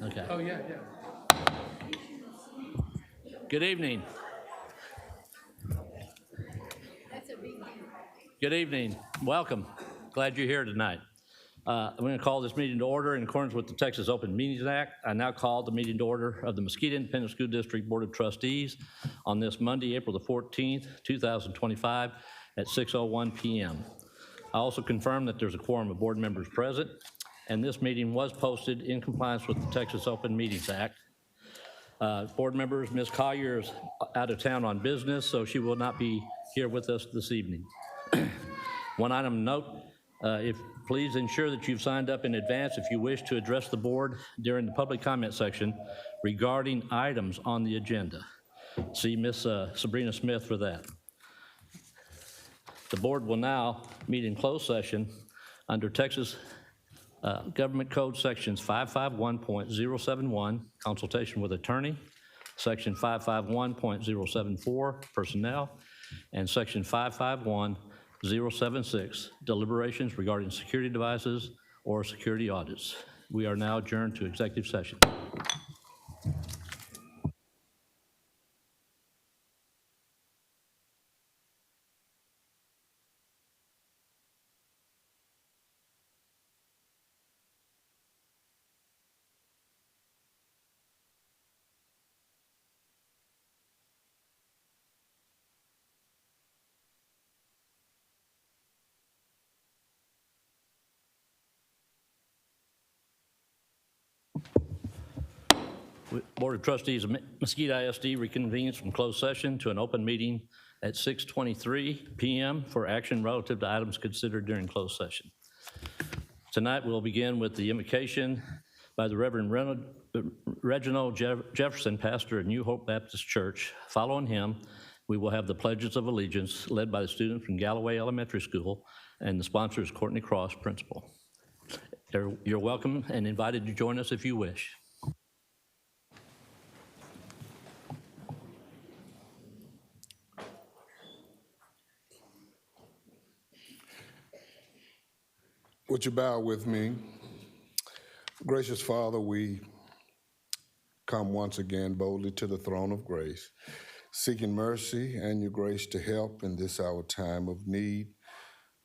Okay. Oh, yeah. Good evening. Good evening. Welcome. Glad you're here tonight. I'm going to call this meeting to order in accordance with the Texas Open Meetings Act. I now call the meeting to order of the Mesquite Independent School District Board of Trustees on this Monday, April the 14th, 2025 at 6:01 p.m. I also confirm that there's a quorum of board members present, and this meeting was posted in compliance with the Texas Open Meetings Act. Board members, Ms. Collier is out of town on business, so she will not be here with us this evening. One item note, please ensure that you've signed up in advance if you wish to address the board during the public comment section regarding items on the agenda. See Ms. Sabrina Smith for that. The board will now meet in closed session under Texas Government Code Sections 551.071, consultation with attorney, Section 551.074, personnel, and Section 551.076, deliberations regarding security devices or security audits. We are now adjourned to executive session. Board of Trustees of Mesquite ISD reconvenes from closed session to an open meeting at 6:23 p.m. for action relative to items considered during closed session. Tonight, we'll begin with the invocation by the Reverend Reginald Jefferson, pastor at New Hope Baptist Church. Following him, we will have the pledges of allegiance led by the students from Galloway Elementary School, and the sponsor is Courtney Cross, principal. You're welcome and invited to join us if you wish. Would you bow with me? Gracious Father, we come once again boldly to the throne of grace, seeking mercy and your grace to help in this our time of need.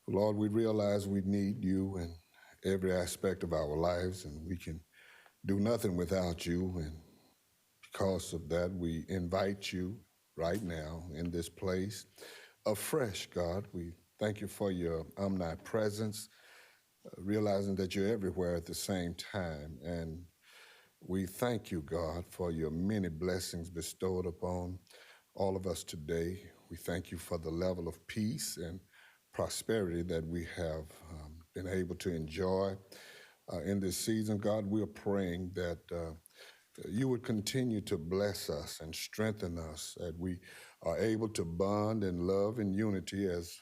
Lord, we realize we need you in every aspect of our lives, and we can do nothing without you. And because of that, we invite you right now in this place afresh, God. We thank you for your omnipresence, realizing that you're everywhere at the same time. And we thank you, God, for your many blessings bestowed upon all of us today. We thank you for the level of peace and prosperity that we have been able to enjoy in this season. God, we are praying that you would continue to bless us and strengthen us, that we are able to bond in love and unity as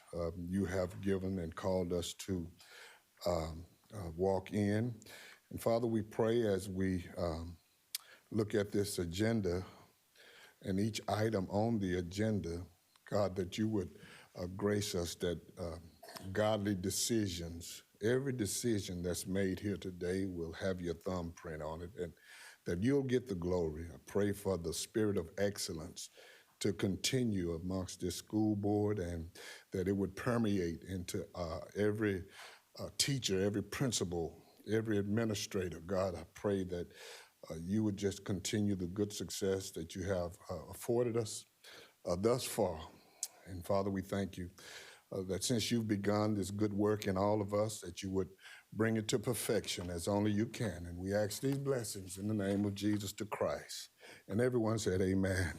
you have given and called us to walk in. And Father, we pray as we look at this agenda and each item on the agenda, God, that you would grace us that godly decisions, every decision that's made here today will have your thumbprint on it, and that you'll get the glory. I pray for the spirit of excellence to continue amongst this school board, and that it would permeate into every teacher, every principal, every administrator. God, I pray that you would just continue the good success that you have afforded us thus far. And Father, we thank you that since you've begun this good work in all of us, that you would bring it to perfection as only you can. And we ask these blessings in the name of Jesus the Christ. And everyone said, amen.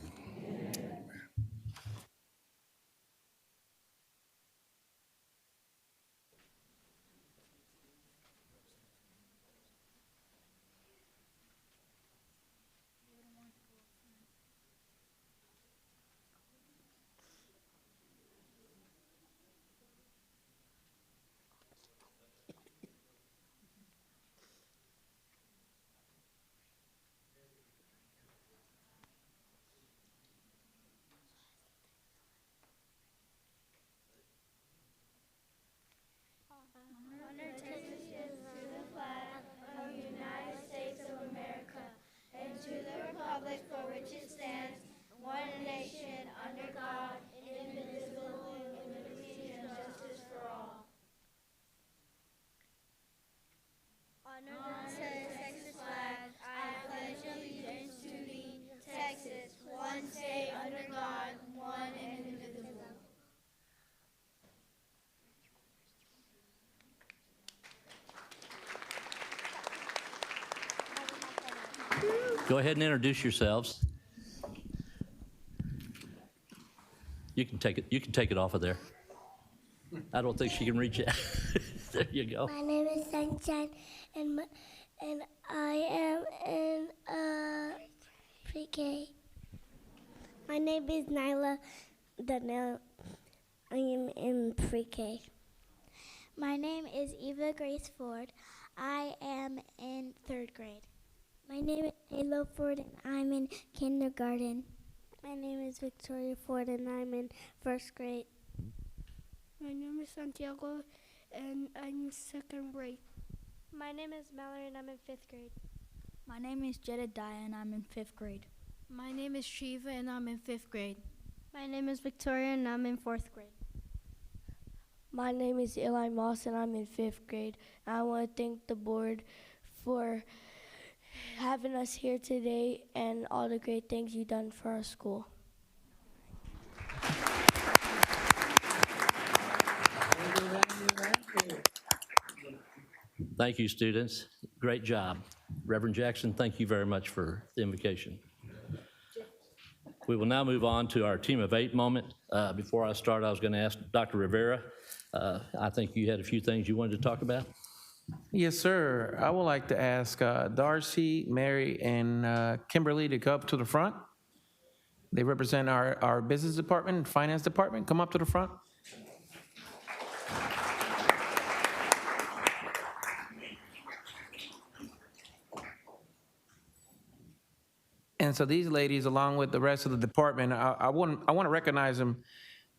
Go ahead and introduce yourselves. You can take it off of there. I don't think she can reach it. There you go. My name is Sunshine, and I am in pre-K. My name is Nyla Donnell. I am in pre-K. My name is Eva Grace Ford. I am in 3rd grade. My name is Halo Ford, and I'm in kindergarten. My name is Victoria Ford, and I'm in 1st grade. My name is Santiago, and I'm in 2nd grade. My name is Mallory, and I'm in 5th grade. My name is Jedediah, and I'm in 5th grade. My name is Shiva, and I'm in 5th grade. My name is Victoria, and I'm in 4th grade. My name is Eli Moss, and I'm in 5th grade. I want to thank the board for having us here today and all the great things you've done for our school. Thank you, students. Great job. Reverend Jackson, thank you very much for the invocation. We will now move on to our Team of 8 moment. Before I start, I was going to ask Dr. Rivera. I think you had a few things you wanted to talk about. Yes, sir. I would like to ask Darcy, Mary, and Kimberly to come up to the front. They represent our business department and finance department. Come up to the front. And so these ladies, along with the rest of the department, I want to recognize them.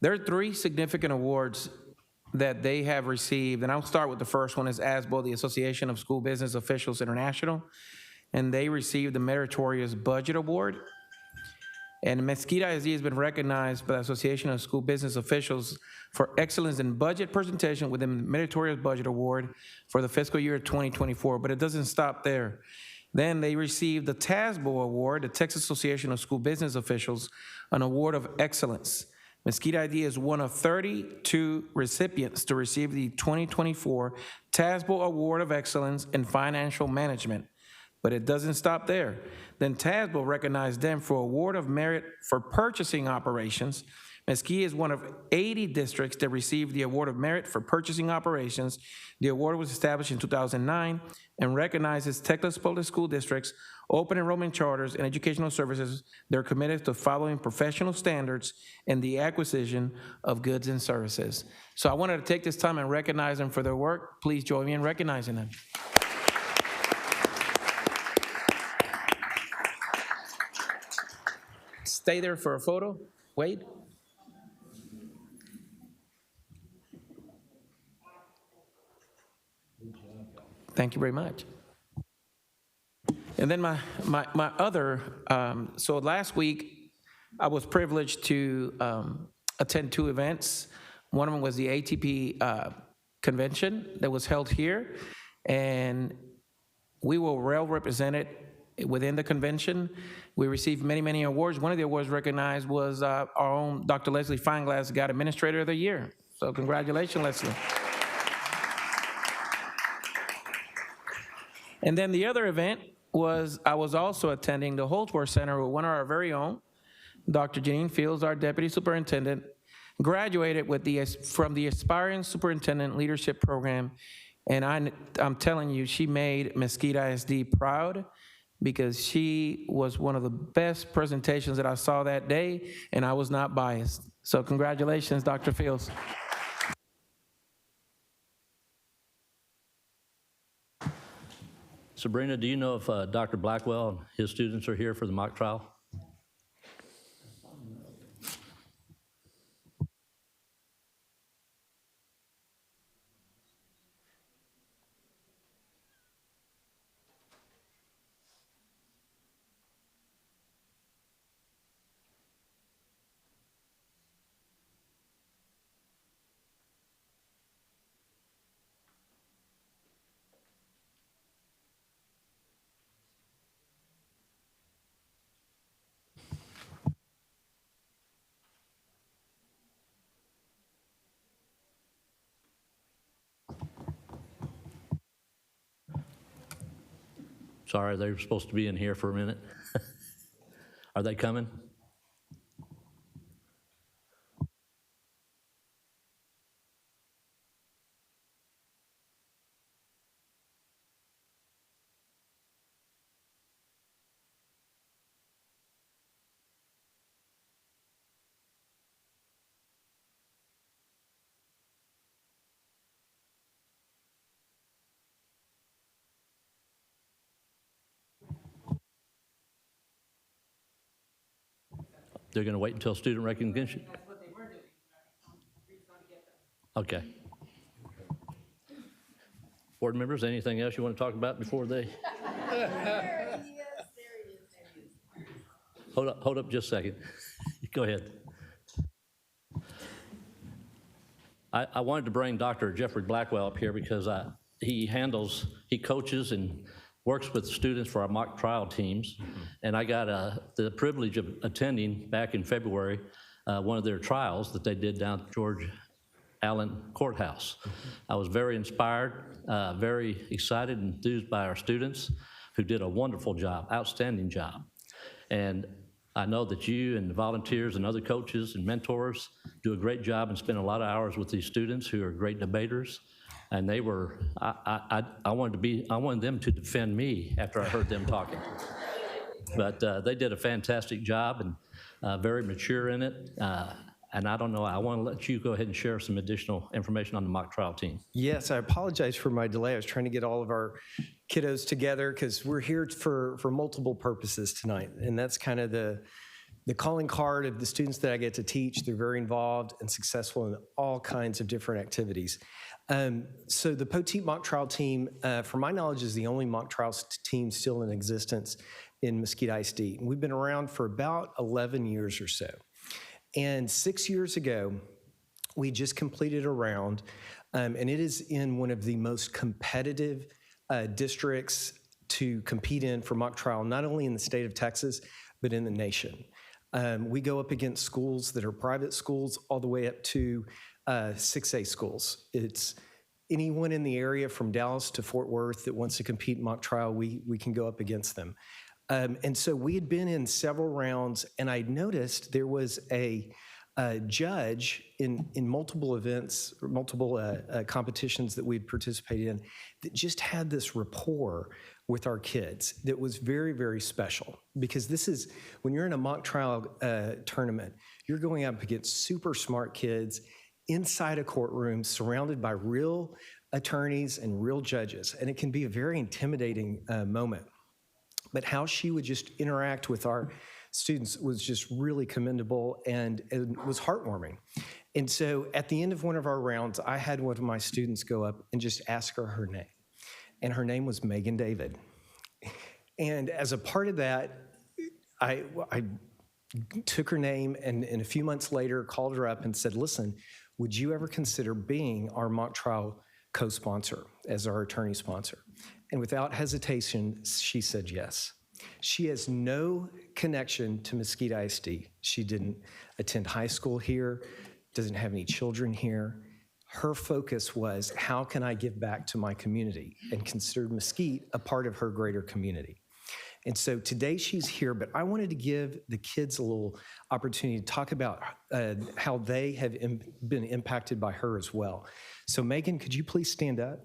There are 3 significant awards that they have received, and I'll start with the first one, is ASBO, the Association of School Business Officials International, and they received the Meritorious Budget Award. And Mesquite ISD has been recognized by the Association of School Business Officials for excellence in budget presentation with the Meritorious Budget Award for the fiscal year 2024, but it doesn't stop there. Then they received the TASBO Award, the Texas Association of School Business Officials, an award of excellence. Mesquite ID is one of 32 recipients to receive the 2024 TASBO Award of Excellence in Financial Management. But it doesn't stop there. Then TASBO recognized them for Award of Merit for Purchasing Operations. Mesquite is one of 80 districts that received the Award of Merit for Purchasing Operations. The award was established in 2009 and recognizes Texas public school districts, open enrollment charters, and educational services that are committed to following professional standards in the acquisition of goods and services. So I wanted to take this time and recognize them for their work. Please join me in recognizing them. Stay there for a photo. Wade. Thank you very much. And then my other, so last week, I was privileged to attend 2 events. One of them was the ATP convention that was held here, and we were well represented within the convention. We received many, many awards. One of the awards recognized was our own Dr. Leslie Feinglass got Administrator of the Year. So congratulations, Leslie. And then the other event was, I was also attending the Holdsworth Center with one of our very own, Dr. Janine Fields, our Deputy Superintendent, graduated with from the Aspiring Superintendent Leadership Program. And I'm telling you, she made Mesquite ISD proud because she was one of the best presentations that I saw that day, and I was not biased. So congratulations, Dr. Fields. Sabrina, do you know if Dr. Blackwell and his students are here for the mock trial? Sorry, they were supposed to be in here for a minute. Are they coming? They're going to wait until student recognition? Okay. Board members, anything else you want to talk about before they? Hold up just a second. Go ahead. I wanted to bring Dr. Jeffrey Blackwell up here because he coaches and works with students for our mock trial teams. And I got the privilege of attending back in February one of their trials that they did down at George Allen Courthouse. I was very inspired, very excited and enthused by our students who did a wonderful job, outstanding job. And I know that you and the volunteers and other coaches and mentors do a great job and spend a lot of hours with these students who are great debaters. And they were, I wanted them to defend me after I heard them talking. But they did a fantastic job and very mature in it. And I don't know, I want to let you go ahead and share some additional information on the mock trial team. Yes, I apologize for my delay. I was trying to get all of our kiddos together because we're here for multiple purposes tonight. And that's kind of the calling card of the students that I get to teach. They're very involved and successful in all kinds of different activities. So the Poteet mock trial team, from my knowledge, is the only mock trial team still in existence in Mesquite ISD. We've been around for about 11 years or so. And 6 years ago, we just completed a round, and it is in one of the most competitive districts to compete in for mock trial, not only in the state of Texas, but in the nation. We go up against schools that are private schools all the way up to 6A schools. It's anyone in the area from Dallas to Fort Worth that wants to compete in mock trial, we can go up against them. And so we had been in several rounds, and I noticed there was a judge in multiple events, or multiple competitions that we'd participated in, that just had this rapport with our kids that was very, very special. Because this is, when you're in a mock trial tournament, you're going up against super smart kids inside a courtroom surrounded by real attorneys and real judges. And it can be a very intimidating moment. But how she would just interact with our students was just really commendable and was heartwarming. And so at the end of one of our rounds, I had one of my students go up and just ask her name. And her name was Megan David. And as a part of that, I took her name and a few months later called her up and said, listen, would you ever consider being our mock trial co-sponsor as our attorney sponsor? And without hesitation, she said yes. She has no connection to Mesquite ISD. She didn't attend high school here, doesn't have any children here. Her focus was, how can I give back to my community? And considered Mesquite a part of her greater community. And so today she's here, but I wanted to give the kids a little opportunity to talk about how they have been impacted by her as well. So Megan, could you please stand up?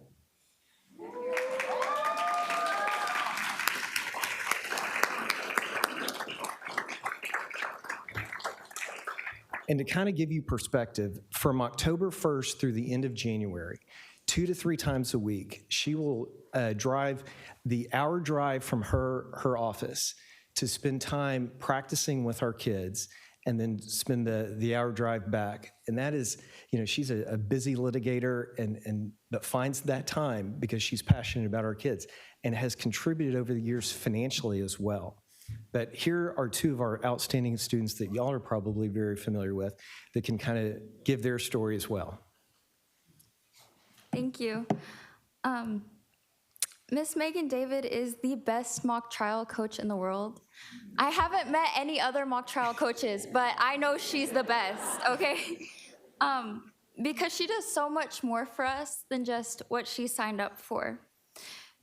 And to kind of give you perspective, from October 1st through the end of January, 2 to 3 times a week, she will drive the hour drive from her office to spend time practicing with our kids and then spend the hour drive back. And that is, you know, she's a busy litigator but finds that time because she's passionate about our kids and has contributed over the years financially as well. But here are 2 of our outstanding students that y'all are probably very familiar with that can kind of give their story as well. Thank you. Miss Megan David is the best mock trial coach in the world. I haven't met any other mock trial coaches, but I know she's the best, okay? Because she does so much more for us than just what she signed up for.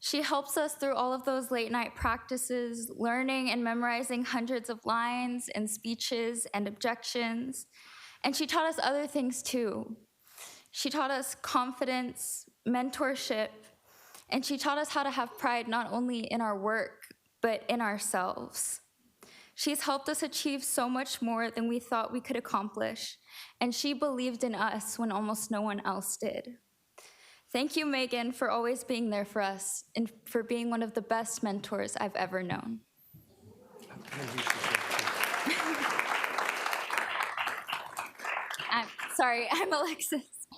She helps us through all of those late night practices, learning and memorizing hundreds of lines and speeches and objections. And she taught us other things too. She taught us confidence, mentorship, and she taught us how to have pride not only in our work, but in ourselves. She's helped us achieve so much more than we thought we could accomplish, and she believed in us when almost no one else did. Thank you, Megan, for always being there for us and for being one of the best mentors I've ever known. I'm Alexis.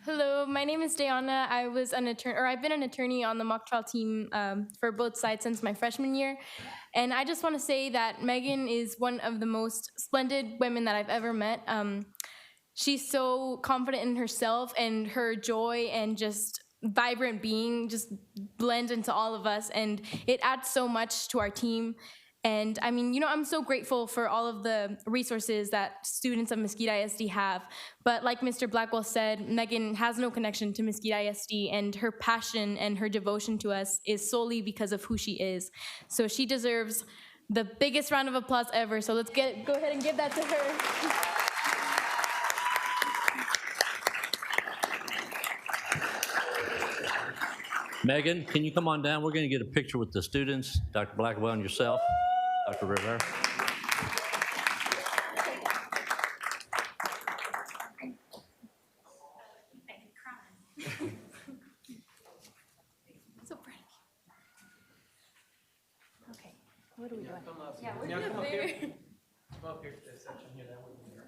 Hello, my name is Dayana. I've been an attorney on the mock trial team for both sides since my freshman year. And I just want to say that Megan is one of the most splendid women that I've ever met. She's so confident in herself, and her joy and just vibrant being just blends into all of us, and it adds so much to our team. And I mean, I'm so grateful for all of the resources that students of Mesquite ISD have. But like Mr. Blackwell said, Megan has no connection to Mesquite ISD, and her passion and her devotion to us is solely because of who she is. So she deserves the biggest round of applause ever. So let's go ahead and give that to her. Megan, can you come on down? We're going to get a picture with the students, Dr. Blackwell and yourself, Dr. Rivera. So pretty. Okay, what are we doing? Come up here. Come up here to this section here. That would be great.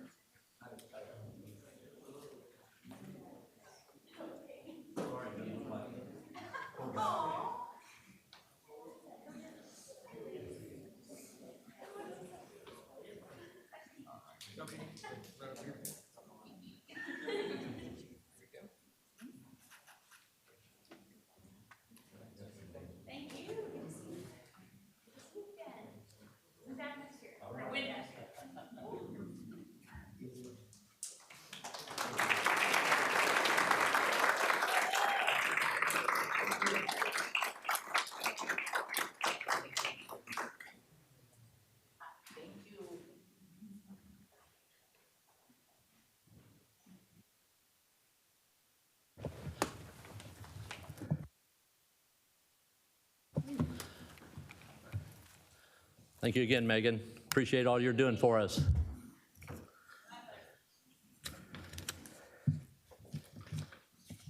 Thank you again, Megan. Appreciate all you're doing for us.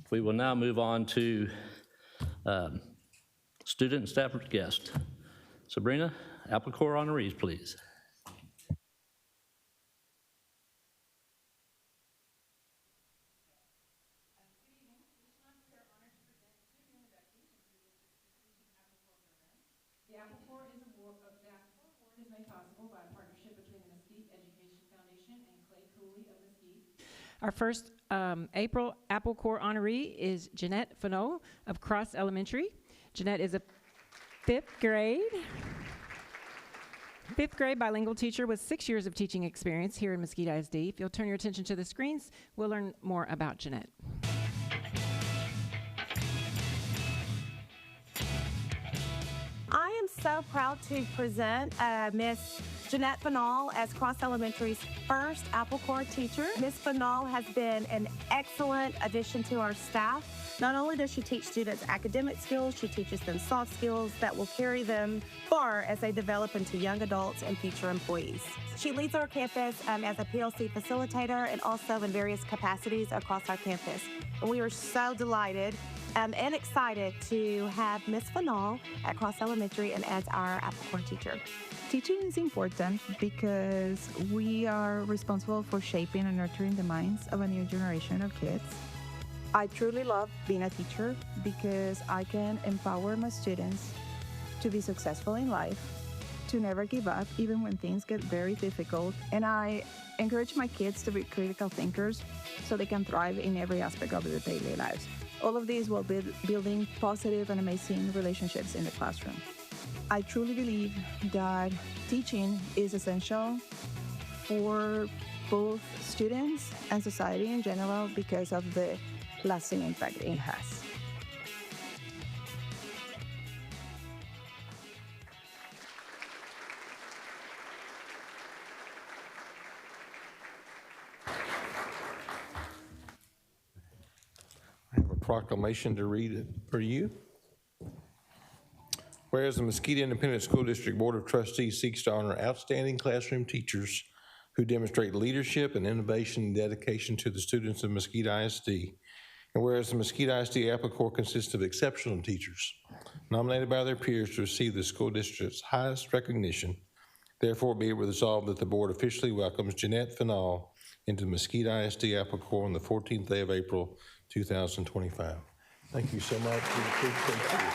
We will now move on to student and staff guest. Sabrina, Apple Corps honorees, please. The Apple Corps Award is made possible by a partnership between the Mesquite Education Foundation and Clay Cooley of Mesquite. Our first April Apple Corps honoree is Jeanette Fano of Cross Elementary. Jeanette is a fifth grade bilingual teacher with 6 years of teaching experience here in Mesquite ISD. If you'll turn your attention to the screens, we'll learn more about Jeanette. I am so proud to present Miss Jeanette Fanal as Cross Elementary's first Apple Corps teacher. Miss Fanal has been an excellent addition to our staff. Not only does she teach students academic skills, she teaches them soft skills that will carry them far as they develop into young adults and future employees. She leads our campus as a PLC facilitator and also in various capacities across our campus. And we are so delighted and excited to have Miss Fanal at Cross Elementary and as our Apple Corps teacher. Teaching is important because we are responsible for shaping and nurturing the minds of a new generation of kids. I truly love being a teacher because I can empower my students to be successful in life, to never give up even when things get very difficult, and I encourage my kids to be critical thinkers so they can thrive in every aspect of their daily lives. All of these while building positive and amazing relationships in the classroom. I truly believe that teaching is essential for both students and society in general because of the lasting impact it has. proclamation to read for you. Whereas the Mesquite Independent School District Board of Trustees seeks to honor outstanding classroom teachers who demonstrate leadership and innovation and dedication to the students of Mesquite ISD. And whereas the Mesquite ISD Apple Corps consists of exceptional teachers nominated by their peers to receive the school district's highest recognition, therefore be it resolved that the board officially welcomes Jeanette Fennell into the Mesquite ISD Apple Corps on the 14th day of April, 2025. Thank you so much. We appreciate you.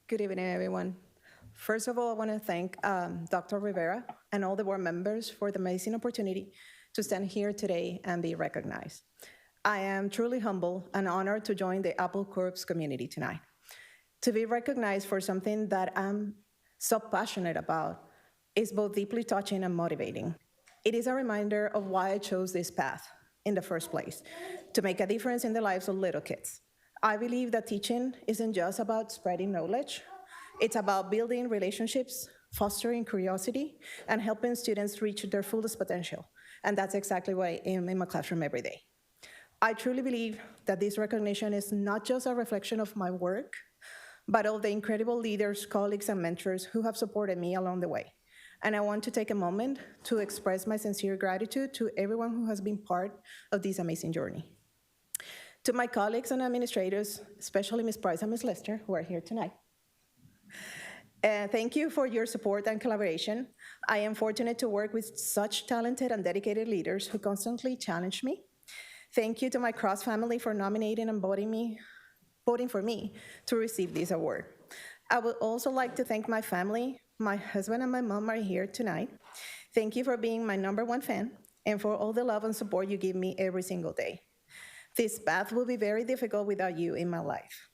Good evening, everyone. First of all, I want to thank Dr. Rivera and all the board members for the amazing opportunity to stand here today and be recognized. I am truly humbled and honored to join the Apple Corps community tonight. To be recognized for something that I'm so passionate about is both deeply touching and motivating. It is a reminder of why I chose this path in the first place, to make a difference in the lives of little kids. I believe that teaching isn't just about spreading knowledge. It's about building relationships, fostering curiosity, and helping students reach their fullest potential. And that's exactly what I am in my classroom every day. I truly believe that this recognition is not just a reflection of my work, but of the incredible leaders, colleagues, and mentors who have supported me along the way. And I want to take a moment to express my sincere gratitude to everyone who has been part of this amazing journey. To my colleagues and administrators, especially Ms. Price and Ms. Lester, who are here tonight, thank you for your support and collaboration. I am fortunate to work with such talented and dedicated leaders who constantly challenge me. Thank you to my Cross family for nominating and voting for me to receive this award. I would also like to thank my family. My husband and my mom are here tonight. Thank you for being my #1 fan and for all the love and support you give me every single day. This path will be very difficult without you in my life.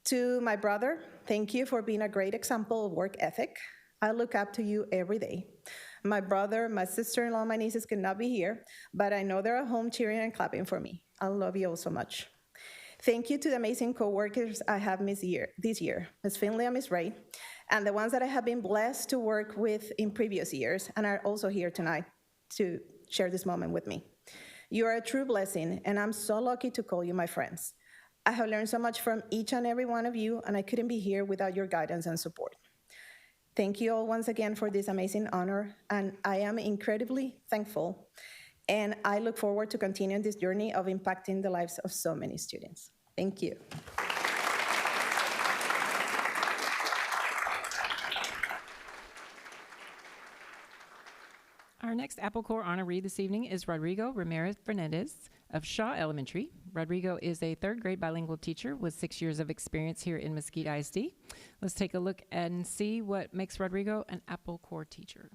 To my brother, thank you for being a great example of work ethic. I look up to you every day. My brother, my sister-in-law, my nieces cannot be here, but I know they're at home cheering and clapping for me. I love you all so much. Thank you to the amazing coworkers I have this year, Ms. Finley and Ms. Ray, and the ones that I have been blessed to work with in previous years and are also here tonight to share this moment with me. You are a true blessing, and I'm so lucky to call you my friends. I have learned so much from each and every one of you, and I couldn't be here without your guidance and support. Thank you all once again for this amazing honor, and I am incredibly thankful, and I look forward to continuing this journey of impacting the lives of so many students. Thank you. Our next Apple Corps honoree this evening is Rodrigo Ramirez Fernandez of Shaw Elementary. Rodrigo is a 3rd grade bilingual teacher with 6 years of experience here in Mesquite ISD. Let's take a look and see what makes Rodrigo an Apple Corps teacher.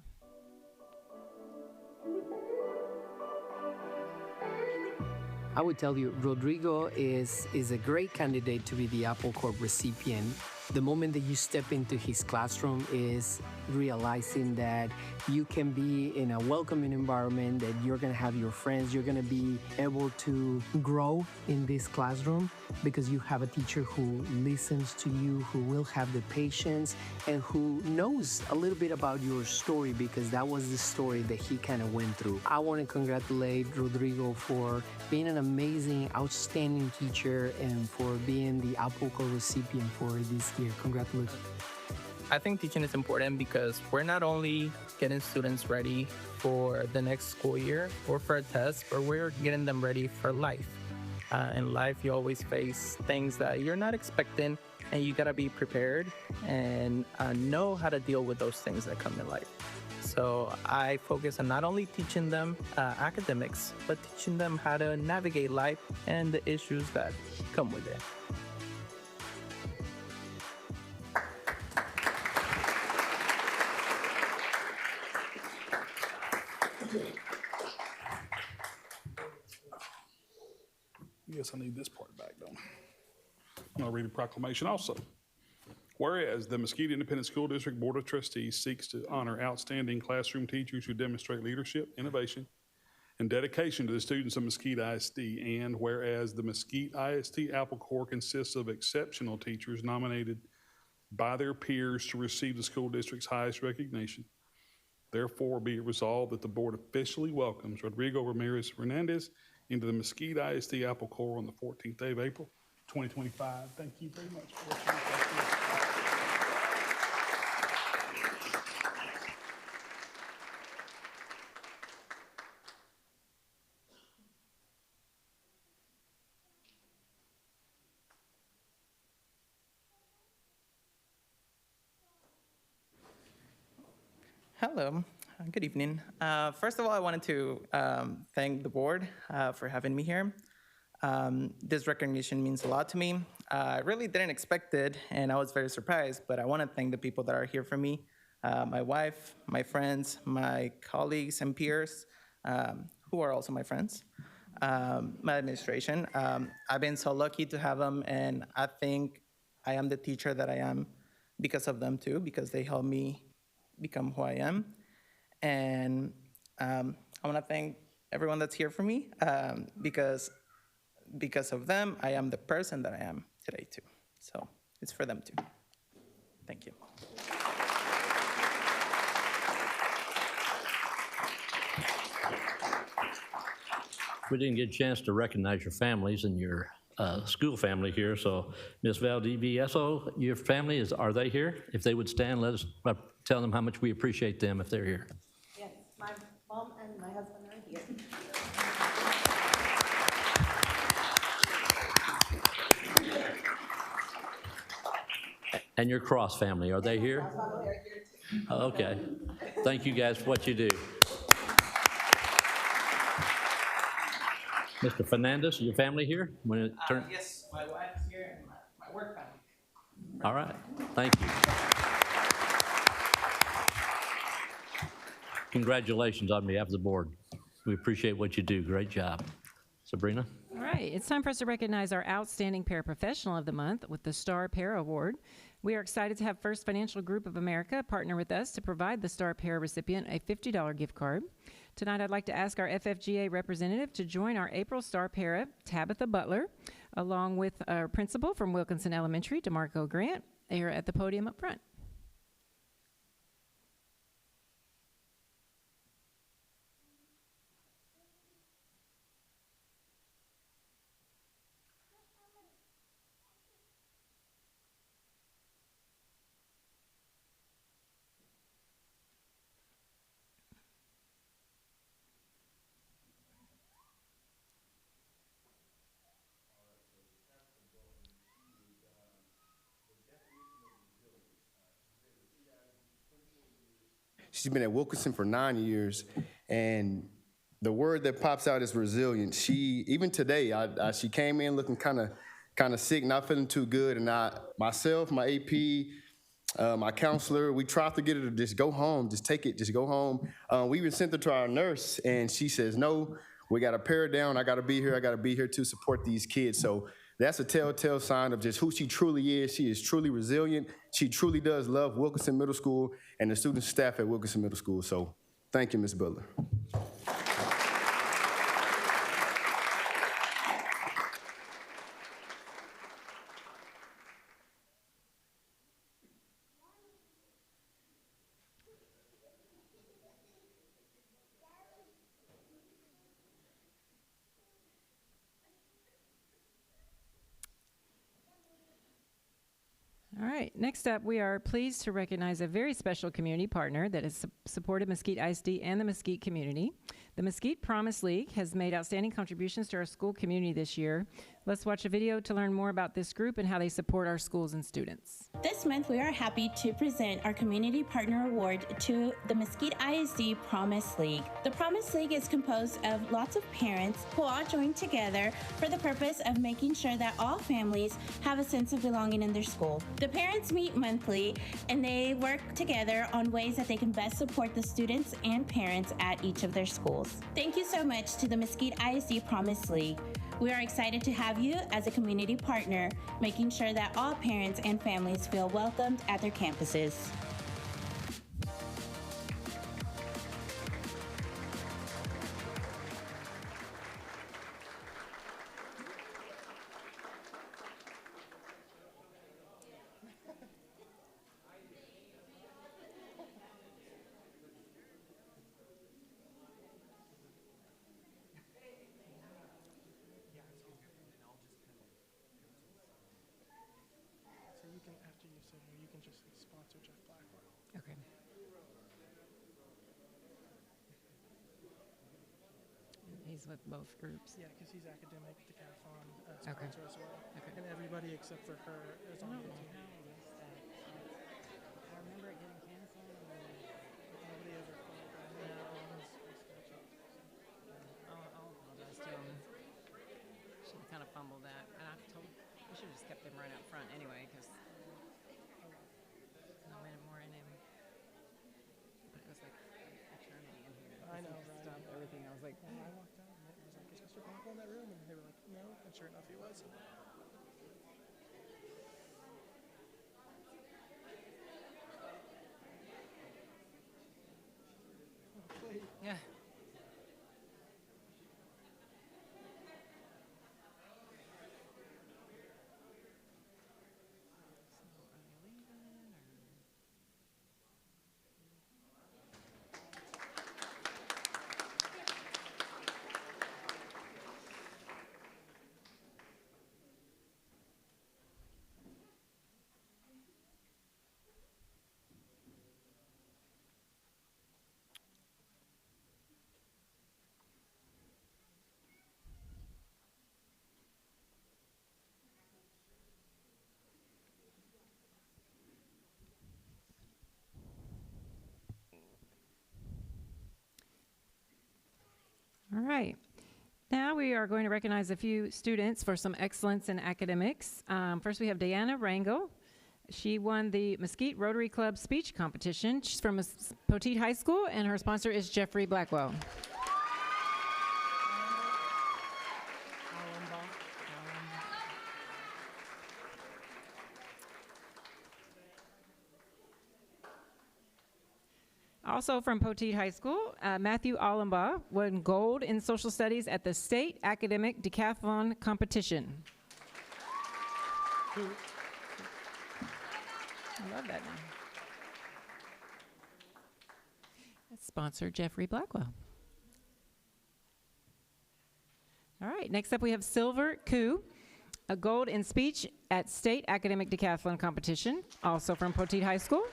I would tell you, Rodrigo is a great candidate to be the Apple Corps recipient. The moment that you step into his classroom is realizing that you can be in a welcoming environment, that you're gonna have your friends, you're gonna be able to grow in this classroom because you have a teacher who listens to you, who will have the patience, and who knows a little bit about your story because that was the story that he kind of went through. I want to congratulate Rodrigo for being an amazing, outstanding teacher and for being the Apple Corps recipient for this year. Congratulations. I think teaching is important because we're not only getting students ready for the next school year or for a test, but we're getting them ready for life. In life, you always face things that you're not expecting, and you gotta be prepared and know how to deal with those things that come in life. So I focus on not only teaching them academics, but teaching them how to navigate life and the issues that come with it. I guess I need this part back, don't I? I'll read the proclamation also. Whereas the Mesquite Independent School District Board of Trustees seeks to honor outstanding classroom teachers who demonstrate leadership, innovation, and dedication to the students of Mesquite ISD, and whereas the Mesquite ISD Apple Corps consists of exceptional teachers nominated by their peers to receive the school district's highest recognition, therefore be it resolved that the board officially welcomes Rodrigo Ramirez Hernandez into the Mesquite ISD Apple Corps on the 14th day of April, 2025. Thank you very much for listening. Hello, good evening. First of all, I wanted to thank the board for having me here. This recognition means a lot to me. I really didn't expect it, and I was very surprised, but I want to thank the people that are here for me, my wife, my friends, my colleagues and peers, who are also my friends, my administration. I've been so lucky to have them, and I think I am the teacher that I am because of them too, because they helped me become who I am. And I want to thank everyone that's here for me because of them, I am the person that I am today too. So it's for them too. Thank you. We didn't get a chance to recognize your families and your school family here. So Ms. Valdivieso, your family, are they here? If they would stand, let us tell them how much we appreciate them if they're here. Yes, my mom and my husband are here. And your Cross family, are they here? Okay. Thank you guys for what you do. Mr. Fernandez, your family here? Yes, my wife's here and my work family. All right, thank you. Congratulations on behalf of the board. We appreciate what you do. Great job. Sabrina? All right, it's time for us to recognize our Outstanding Paraprofessional of the Month with the Star Para Award. We are excited to have First Financial Group of America partner with us to provide the Star Para recipient a $50 gift card. Tonight, I'd like to ask our FFGA representative to join our April Star Para, Tabitha Butler, along with our principal from Wilkinson Elementary, DeMarco Grant, here at the podium up front. She's been at Wilkinson for 9 years, and the word that pops out is resilient. Even today, she came in looking kind of sick, not feeling too good, and myself, my AP, my counselor, we tried to get her to just go home, just take it, just go home. We even sent her to our nurse, and she says, no, we got to pare her down. I got to be here to support these kids. So that's a telltale sign of just who she truly is. She is truly resilient. She truly does love Wilkinson Middle School and the student staff at Wilkinson Middle School. So thank you, Ms. Butler. All right, next up, we are pleased to recognize a very special community partner that has supported Mesquite ISD and the Mesquite community. The Mesquite Promise League has made outstanding contributions to our school community this year. Let's watch a video to learn more about this group and how they support our schools and students. This month, we are happy to present our Community Partner Award to the Mesquite ISD Promise League. The Promise League is composed of lots of parents who all join together for the purpose of making sure that all families have a sense of belonging in their school. The parents meet monthly and they work together on ways that they can best support the students and parents at each of their schools. Thank you so much to the Mesquite ISD Promise League. We are excited to have you as a community partner, making sure that all parents and families feel welcomed at their campuses. Okay. He's with both groups. Yeah, because he's academic decathlon Okay. sponsor as well. Okay. And everybody except for her is on the team. I remember it getting canceled. Nobody ever called I'll apologize to him. She kind of fumbled that. And I told we should have just kept him right up front anyway, because no minute more in him. But it was like eternity in here. I know, Like, right? stopped everything. I was like, When I walked out, and it was like, "Is Mr. Conkle in that room?" And they were like, "No," and sure enough, he was. yeah. All right. Now we are going to recognize a few students for some excellence in academics. First, we have Diana Rango. She won the Mesquite Rotary Club speech competition. She's from Poteet High School, and her sponsor is Jeffrey Blackwell. Also from Poteet High School, Matthew Allenbaugh won gold in social studies at the State Academic Decathlon Competition. I love that name. That's sponsor Jeffrey Blackwell. All right, next up we have Silver Koo, a gold in speech at State Academic Decathlon Competition, also from Poteet High School.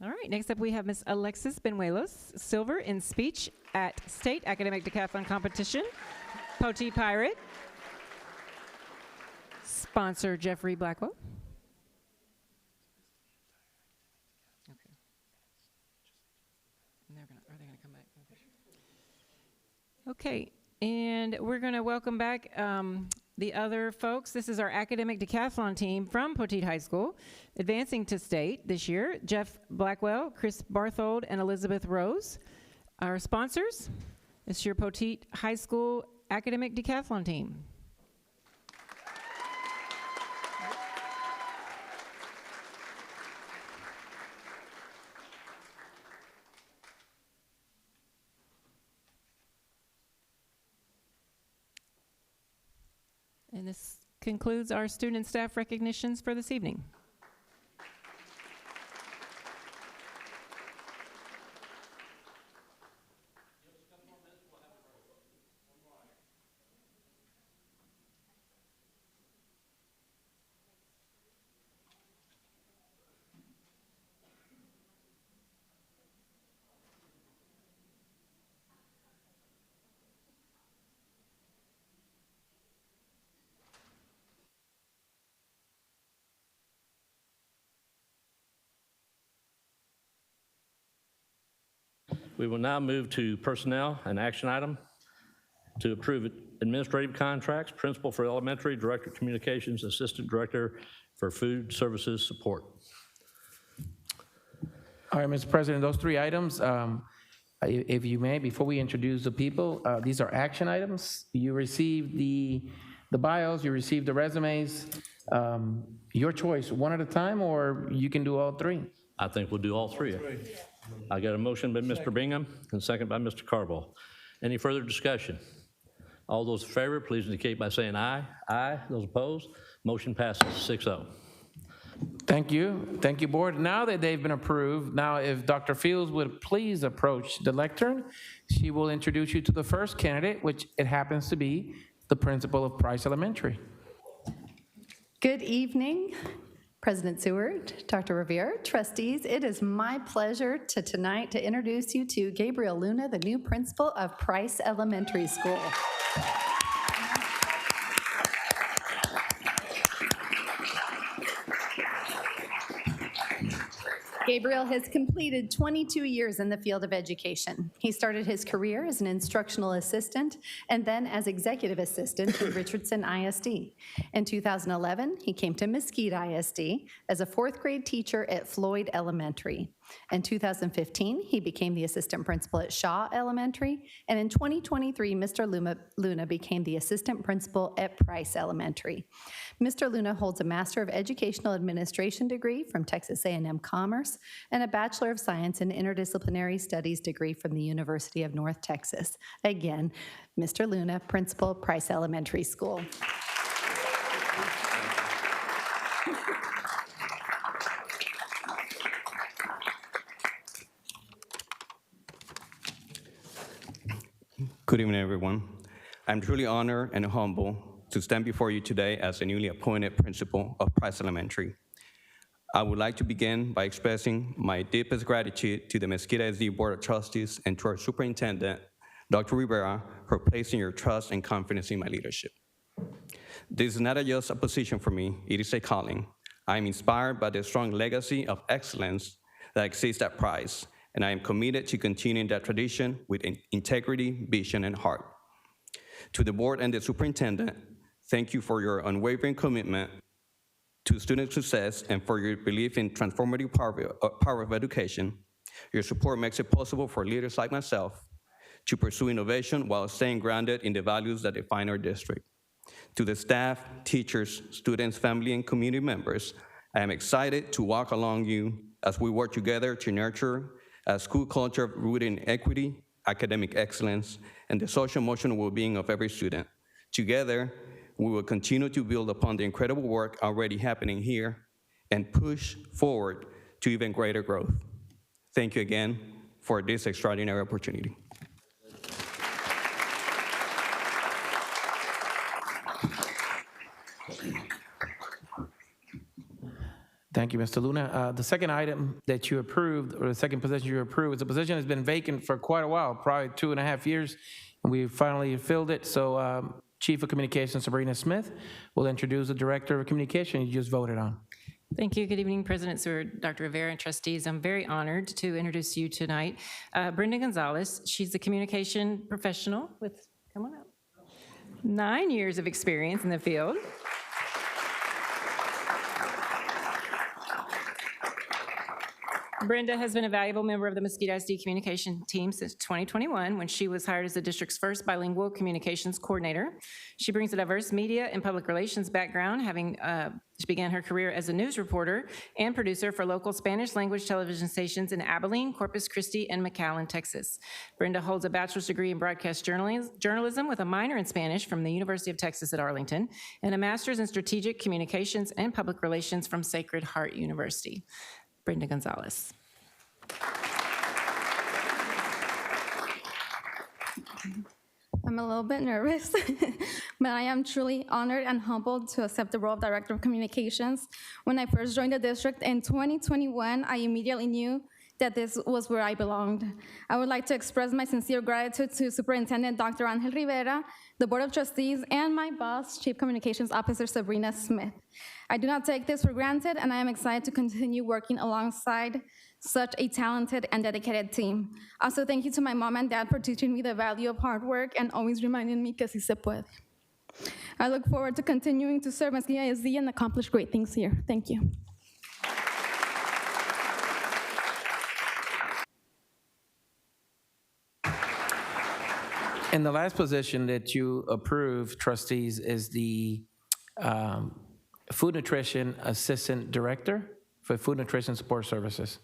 All right, next up we have Miss Alexis Benuelos, silver in speech at State Academic Decathlon Competition, Poteet Pirate. Sponsor Jeffrey Blackwell. Okay. And are they gonna come back? Okay, and we're gonna welcome back the other folks. This is our academic decathlon team from Poteet High School, advancing to state this year. Jeff Blackwell, Chris Barthold, and Elizabeth Rose. Our sponsors, this is your Poteet High School academic decathlon team. And this concludes our student and staff recognitions for this evening. We will now move to personnel and action item. to approve administrative contracts, principal for elementary, director of communications, assistant director for food services support. All right, Mr. President, those three items, if you may, before we introduce the people, these are action items. You received the bios, you received the resumes. Your choice, one at a time, or you can do all three? I think we'll do all three. I got a motion by Mr. Bingham and second by Mr. Carville. Any further discussion? All those in favor, please indicate by saying aye. Aye. Those opposed, motion passes 6-0. Thank you. Thank you, board. Now that they've been approved, now if Dr. Fields would please approach the lectern, she will introduce you to the first candidate, which it happens to be the principal of Price Elementary. Good evening, President Seward, Dr. Rivera, trustees. It is my pleasure tonight to introduce you to Gabriel Luna, the new principal of Price Elementary School. Gabriel has completed 22 years in the field of education. He started his career as an instructional assistant and then as executive assistant at Richardson ISD. In 2011, he came to Mesquite ISD as a fourth grade teacher at Floyd Elementary. In 2015, he became the assistant principal at Shaw Elementary, and in 2023, Mr. Luna became the assistant principal at Price Elementary. Mr. Luna holds a Master of Educational Administration degree from Texas A&M Commerce and a Bachelor of Science in Interdisciplinary Studies degree from the University of North Texas. Again, Mr. Luna, principal, Price Elementary School. Good evening, everyone. I'm truly honored and humbled to stand before you today as the newly appointed principal of Price Elementary. I would like to begin by expressing my deepest gratitude to the Mesquite ISD Board of Trustees and to our superintendent, Dr. Rivera, for placing your trust and confidence in my leadership. This is not just a position for me, it is a calling. I am inspired by the strong legacy of excellence that exists at Price, and I am committed to continuing that tradition with integrity, vision, and heart. To the board and the superintendent, thank you for your unwavering commitment to student success and for your belief in transformative power of education. Your support makes it possible for leaders like myself to pursue innovation while staying grounded in the values that define our district. To the staff, teachers, students, family, and community members, I am excited to walk along you as we work together to nurture a school culture rooted in equity, academic excellence, and the social emotional well-being of every student. Together, we will continue to build upon the incredible work already happening here and push forward to even greater growth. Thank you again for this extraordinary opportunity. Thank you, Mr. Luna. The second item that you approved, or the second position you approved, is a position that's been vacant for quite a while, probably 2.5 years, and we finally filled it. So Chief of Communications Sabrina Smith will introduce the Director of Communication you just voted on. Thank you. Good evening, President Seward, Dr. Rivera, and trustees. I'm very honored to introduce you tonight. Brenda Gonzalez, she's a communication professional with, come on up, 9 years of experience in the field. Brenda has been a valuable member of the Mesquite ISD communication team since 2021 when she was hired as the district's first bilingual communications coordinator. She brings a diverse media and public relations background, having she began her career as a news reporter and producer for local Spanish language television stations in Abilene, Corpus Christi, and McAllen, Texas. Brenda holds a bachelor's degree in broadcast journalism with a minor in Spanish from the University of Texas at Arlington and a master's in strategic communications and public relations from Sacred Heart University. Brenda Gonzalez. I'm a little bit nervous, but I am truly honored and humbled to accept the role of Director of Communications. When I first joined the district in 2021, I immediately knew that this was where I belonged. I would like to express my sincere gratitude to Superintendent Dr. Angel Rivera, the Board of Trustees, and my boss, Chief Communications Officer Sabrina Smith. I do not take this for granted, and I am excited to continue working alongside such a talented and dedicated team. Also, thank you to my mom and dad for teaching me the value of hard work and always reminding me que sí se puede. I look forward to continuing to serve Mesquite ISD and accomplish great things here. Thank you. And the last position that you approve, trustees, is the Food Nutrition Assistant Director for Food Nutrition Support Services.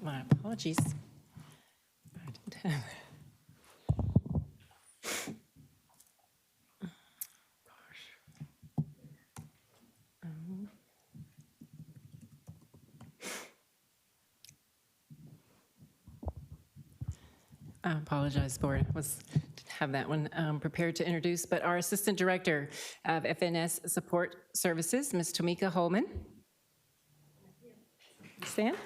My apologies. I didn't have. I apologize, Board. Didn't have that one prepared to introduce, but our Assistant Director of FNS Support Services, Ms. Tomika Holman. Stand.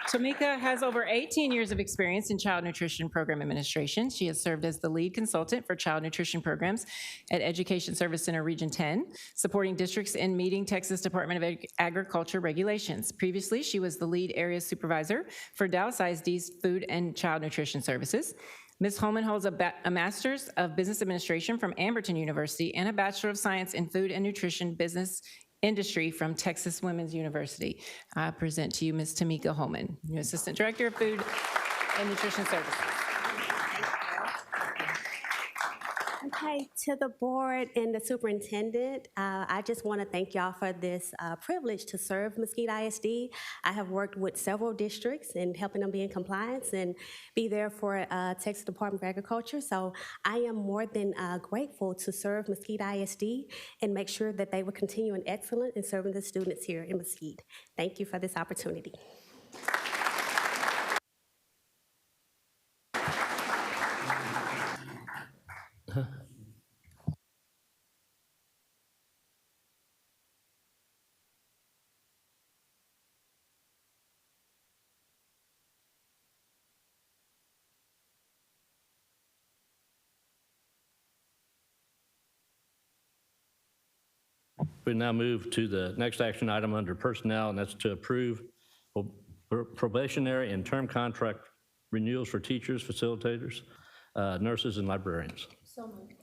Tomika has over 18 years of experience in child nutrition program administration. She has served as the lead consultant for child nutrition programs at Education Service Center Region 10, supporting districts in meeting Texas Department of Agriculture regulations. Previously, she was the lead area supervisor for Dallas ISD's Food and Child Nutrition Services. Ms. Holman holds a Master's of Business Administration from Amberton University and a Bachelor of Science in Food and Nutrition Business Industry from Texas Women's University. I present to you Ms. Tomika Holman, new Assistant Director of Food and Nutrition Services. Okay, to the board and the superintendent, I just want to thank y'all for this privilege to serve Mesquite ISD. I have worked with several districts and helping them be in compliance and be there for Texas Department of Agriculture. So I am more than grateful to serve Mesquite ISD and make sure that they will continue in excellence in serving the students here in Mesquite. Thank you for this opportunity. We now move to the next action item under personnel, and that's to approve probationary and term contract renewals for teachers, facilitators, nurses, and librarians. So moved.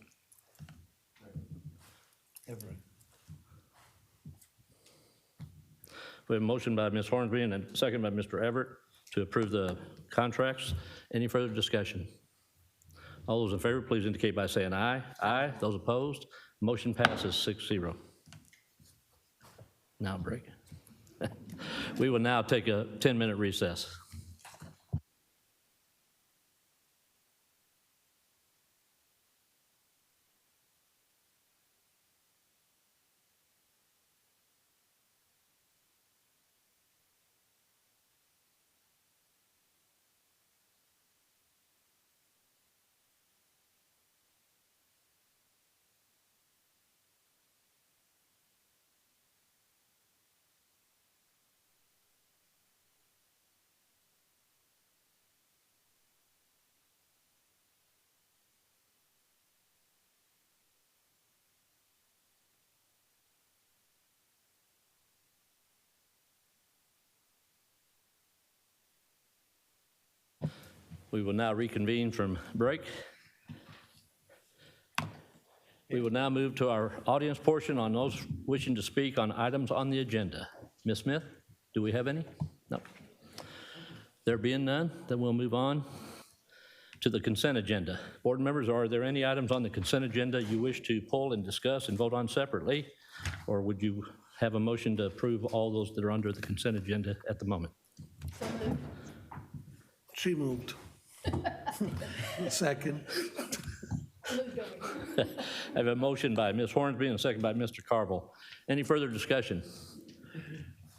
We have a motion by Ms. Hornsby and a second by Mr. Everett to approve the contracts. Any further discussion? All those in favor, please indicate by saying aye. Aye. Those opposed, motion passes 6-0. Now break. We will now take a 10-minute recess. We will now reconvene from break. We will now move to our audience portion on those wishing to speak on items on the agenda. Ms. Smith, do we have any? No. There being none, then we'll move on to the consent agenda. Board members, are there any items on the consent agenda you wish to pull and discuss and vote on separately? Or would you have a motion to approve all those that are under the consent agenda at the moment? So moved. She moved. Second. I have a motion by Ms. Hornsby and a second by Mr. Carville. Any further discussion?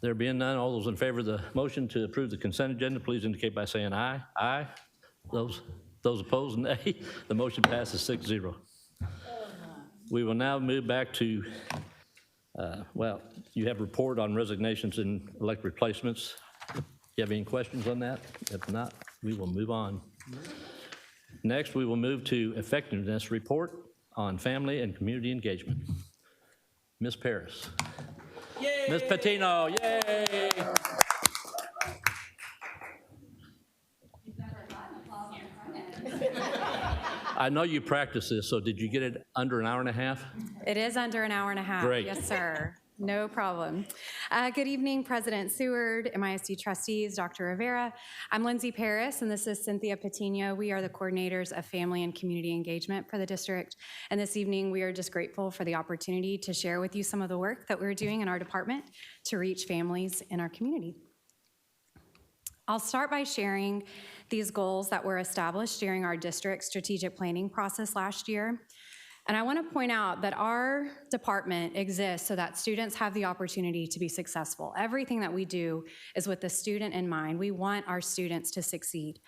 There being none, all those in favor of the motion to approve the consent agenda, please indicate by saying aye. Aye. Those opposed, nay. The motion passes 6-0. We will now move back to, well, you have report on resignations and elect replacements. You have any questions on that? If not, we will move on. Next, we will move to effectiveness report on family and community engagement. Ms. Paris. Yay! Ms. Patino, yay! I know you practiced this, so did you get it under an hour and a half? It is under an hour and a half. Great. Yes, sir. No problem. Good evening, President Seward, MISD trustees, Dr. Rivera. I'm Lindsay Paris, and this is Cynthia Patino. We are the coordinators of family and community engagement for the district. And this evening, we are just grateful for the opportunity to share with you some of the work that we're doing in our department to reach families in our community. I'll start by sharing these goals that were established during our district strategic planning process last year. And I want to point out that our department exists so that students have the opportunity to be successful. Everything that we do is with the student in mind. We want our students to succeed.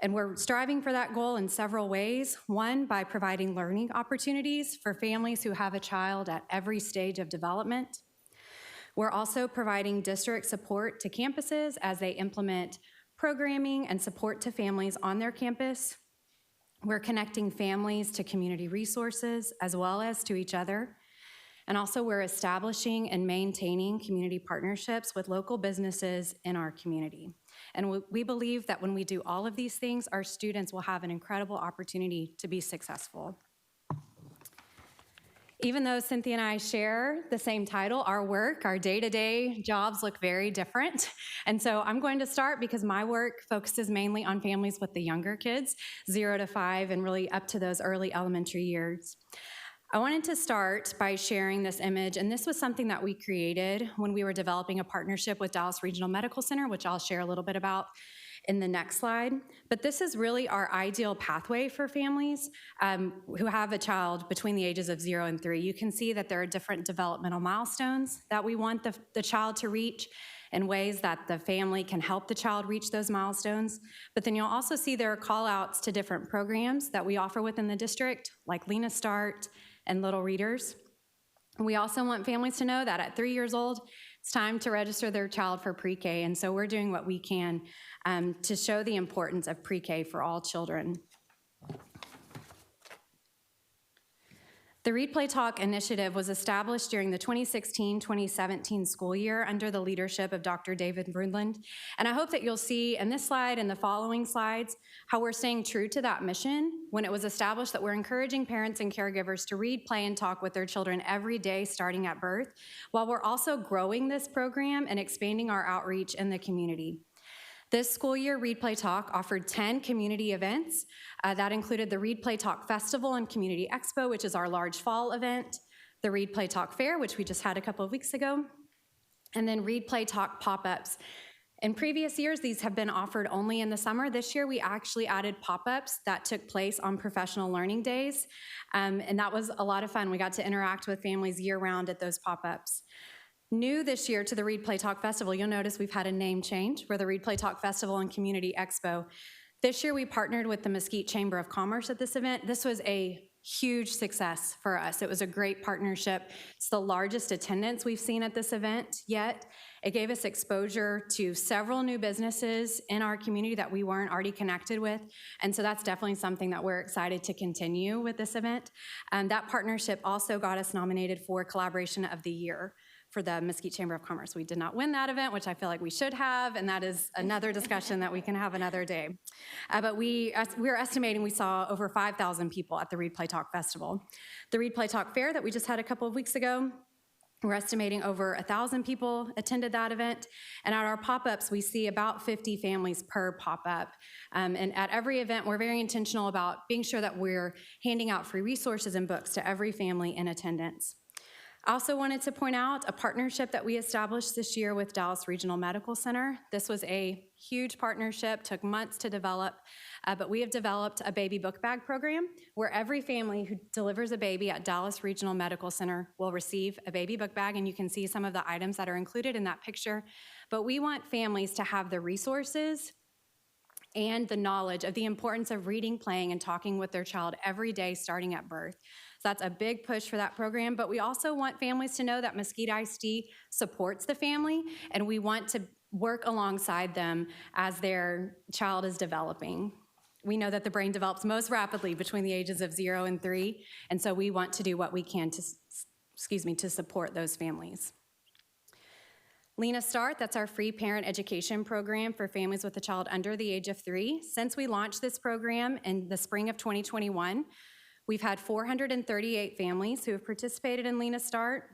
And we're striving for that goal in several ways. One, by providing learning opportunities for families who have a child at every stage of development. We're also providing district support to campuses as they implement programming and support to families on their campus. We're connecting families to community resources as well as to each other. And also we're establishing and maintaining community partnerships with local businesses in our community. And we believe that when we do all of these things, our students will have an incredible opportunity to be successful. Even though Cynthia and I share the same title, our work, our day-to-day jobs look very different. And so I'm going to start because my work focuses mainly on families with the younger kids, 0 to 5, and really up to those early elementary years. I wanted to start by sharing this image, and this was something that we created when we were developing a partnership with Dallas Regional Medical Center, which I'll share a little bit about in the next slide. But this is really our ideal pathway for families who have a child between the ages of 0 and 3. You can see that there are different developmental milestones that we want the child to reach in ways that the family can help the child reach those milestones. But then you'll also see there are call outs to different programs that we offer within the district, like Lena Start and Little Readers. We also want families to know that at 3 years old, it's time to register their child for pre-K, and so we're doing what we can to show the importance of pre-K for all children. The Read, Play, Talk initiative was established during the 2016-2017 school year under the leadership of Dr. David Brundtland. And I hope that you'll see in this slide and the following slides how we're staying true to that mission when it was established that we're encouraging parents and caregivers to read, play, and talk with their children every day starting at birth, while we're also growing this program and expanding our outreach in the community. This school year, Read, Play, Talk offered 10 community events. That included the Read, Play, Talk Festival and Community Expo, which is our large fall event, the Read, Play, Talk Fair, which we just had a couple of weeks ago, and then Read, Play, Talk pop-ups. In previous years, these have been offered only in the summer. This year, we actually added pop-ups that took place on professional learning days, and that was a lot of fun. We got to interact with families year-round at those pop-ups. New this year to the Read, Play, Talk Festival, you'll notice we've had a name change. We're the Read, Play, Talk Festival and Community Expo. This year we partnered with the Mesquite Chamber of Commerce at this event. This was a huge success for us. It was a great partnership. It's the largest attendance we've seen at this event yet. It gave us exposure to several new businesses in our community that we weren't already connected with. And so that's definitely something that we're excited to continue with this event. That partnership also got us nominated for Collaboration of the Year for the Mesquite Chamber of Commerce. We did not win that event, which I feel like we should have, and that is another discussion that we can have another day. But we're estimating we saw over 5,000 people at the Read, Play, Talk Festival. The Read, Play, Talk Fair that we just had a couple of weeks ago, we're estimating over 1,000 people attended that event. And at our pop-ups, we see about 50 families per pop-up. And at every event, we're very intentional about being sure that we're handing out free resources and books to every family in attendance. I also wanted to point out a partnership that we established this year with Dallas Regional Medical Center. This was a huge partnership, took months to develop, but we have developed a baby book bag program where every family who delivers a baby at Dallas Regional Medical Center will receive a baby book bag, and you can see some of the items that are included in that picture. But we want families to have the resources and the knowledge of the importance of reading, playing, and talking with their child every day starting at birth. So that's a big push for that program, but we also want families to know that Mesquite ISD supports the family, and we want to work alongside them as their child is developing. We know that the brain develops most rapidly between the ages of 0 and 3, and so we want to do what we can to support those families. Lena Start, that's our free parent education program for families with a child under the age of 3. Since we launched this program in the spring of 2021, we've had 438 families who have participated in Lena Start.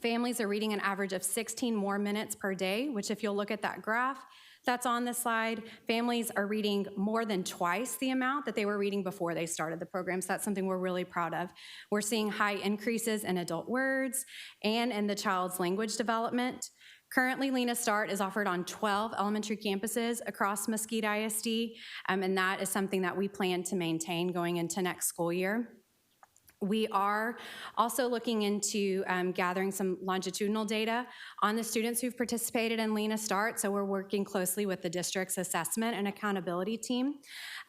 Families are reading an average of 16 more minutes per day, which if you'll look at that graph that's on the slide, families are reading more than twice the amount that they were reading before they started the program, so that's something we're really proud of. We're seeing high increases in adult words and in the child's language development. Currently, Lena Start is offered on 12 elementary campuses across Mesquite ISD, and that is something that we plan to maintain going into next school year. We are also looking into gathering some longitudinal data on the students who've participated in Lena Start, so we're working closely with the district's assessment and accountability team.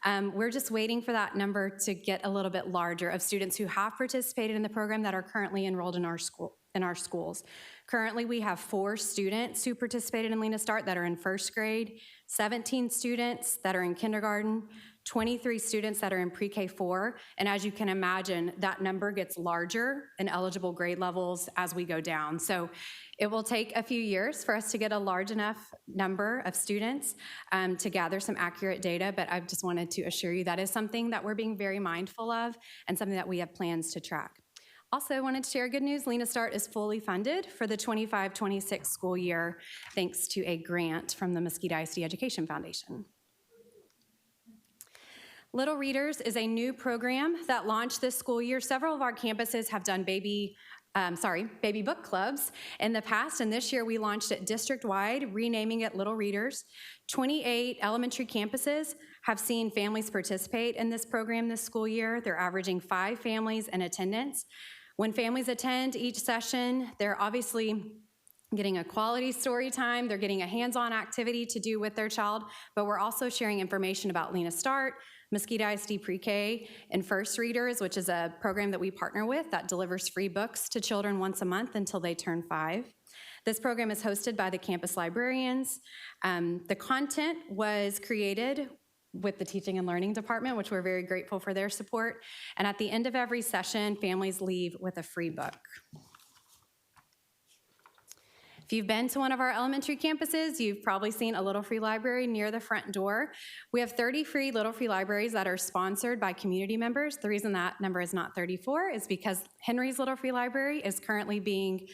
We're just waiting for that number to get a little bit larger of students who have participated in the program that are currently enrolled in our schools. Currently, we have 4 students who participated in Lena Start that are in first grade, 17 students that are in kindergarten, 23 students that are in pre-K4, and as you can imagine, that number gets larger in eligible grade levels as we go down. So it will take a few years for us to get a large enough number of students to gather some accurate data, but I just wanted to assure you that is something that we're being very mindful of and something that we have plans to track. Also, I wanted to share good news. Lena Start is fully funded for the 25-26 school year, thanks to a grant from the Mesquite ISD Education Foundation. Little Readers is a new program that launched this school year. Several of our campuses have done baby book clubs in the past, and this year we launched it district-wide, renaming it Little Readers. 28 elementary campuses have seen families participate in this program this school year. They're averaging 5 families in attendance. When families attend each session, they're obviously getting a quality story time, they're getting a hands-on activity to do with their child, but we're also sharing information about Lena Start, Mesquite ISD Pre-K, and First Readers, which is a program that we partner with that delivers free books to children once a month until they turn 5. This program is hosted by the campus librarians. The content was created with the Teaching and Learning Department, which we're very grateful for their support. And at the end of every session, families leave with a free book. If you've been to one of our elementary campuses, you've probably seen a Little Free Library near the front door. We have 30 free Little Free Libraries that are sponsored by community members. The reason that number is not 34 is because Henry's Little Free Library is currently being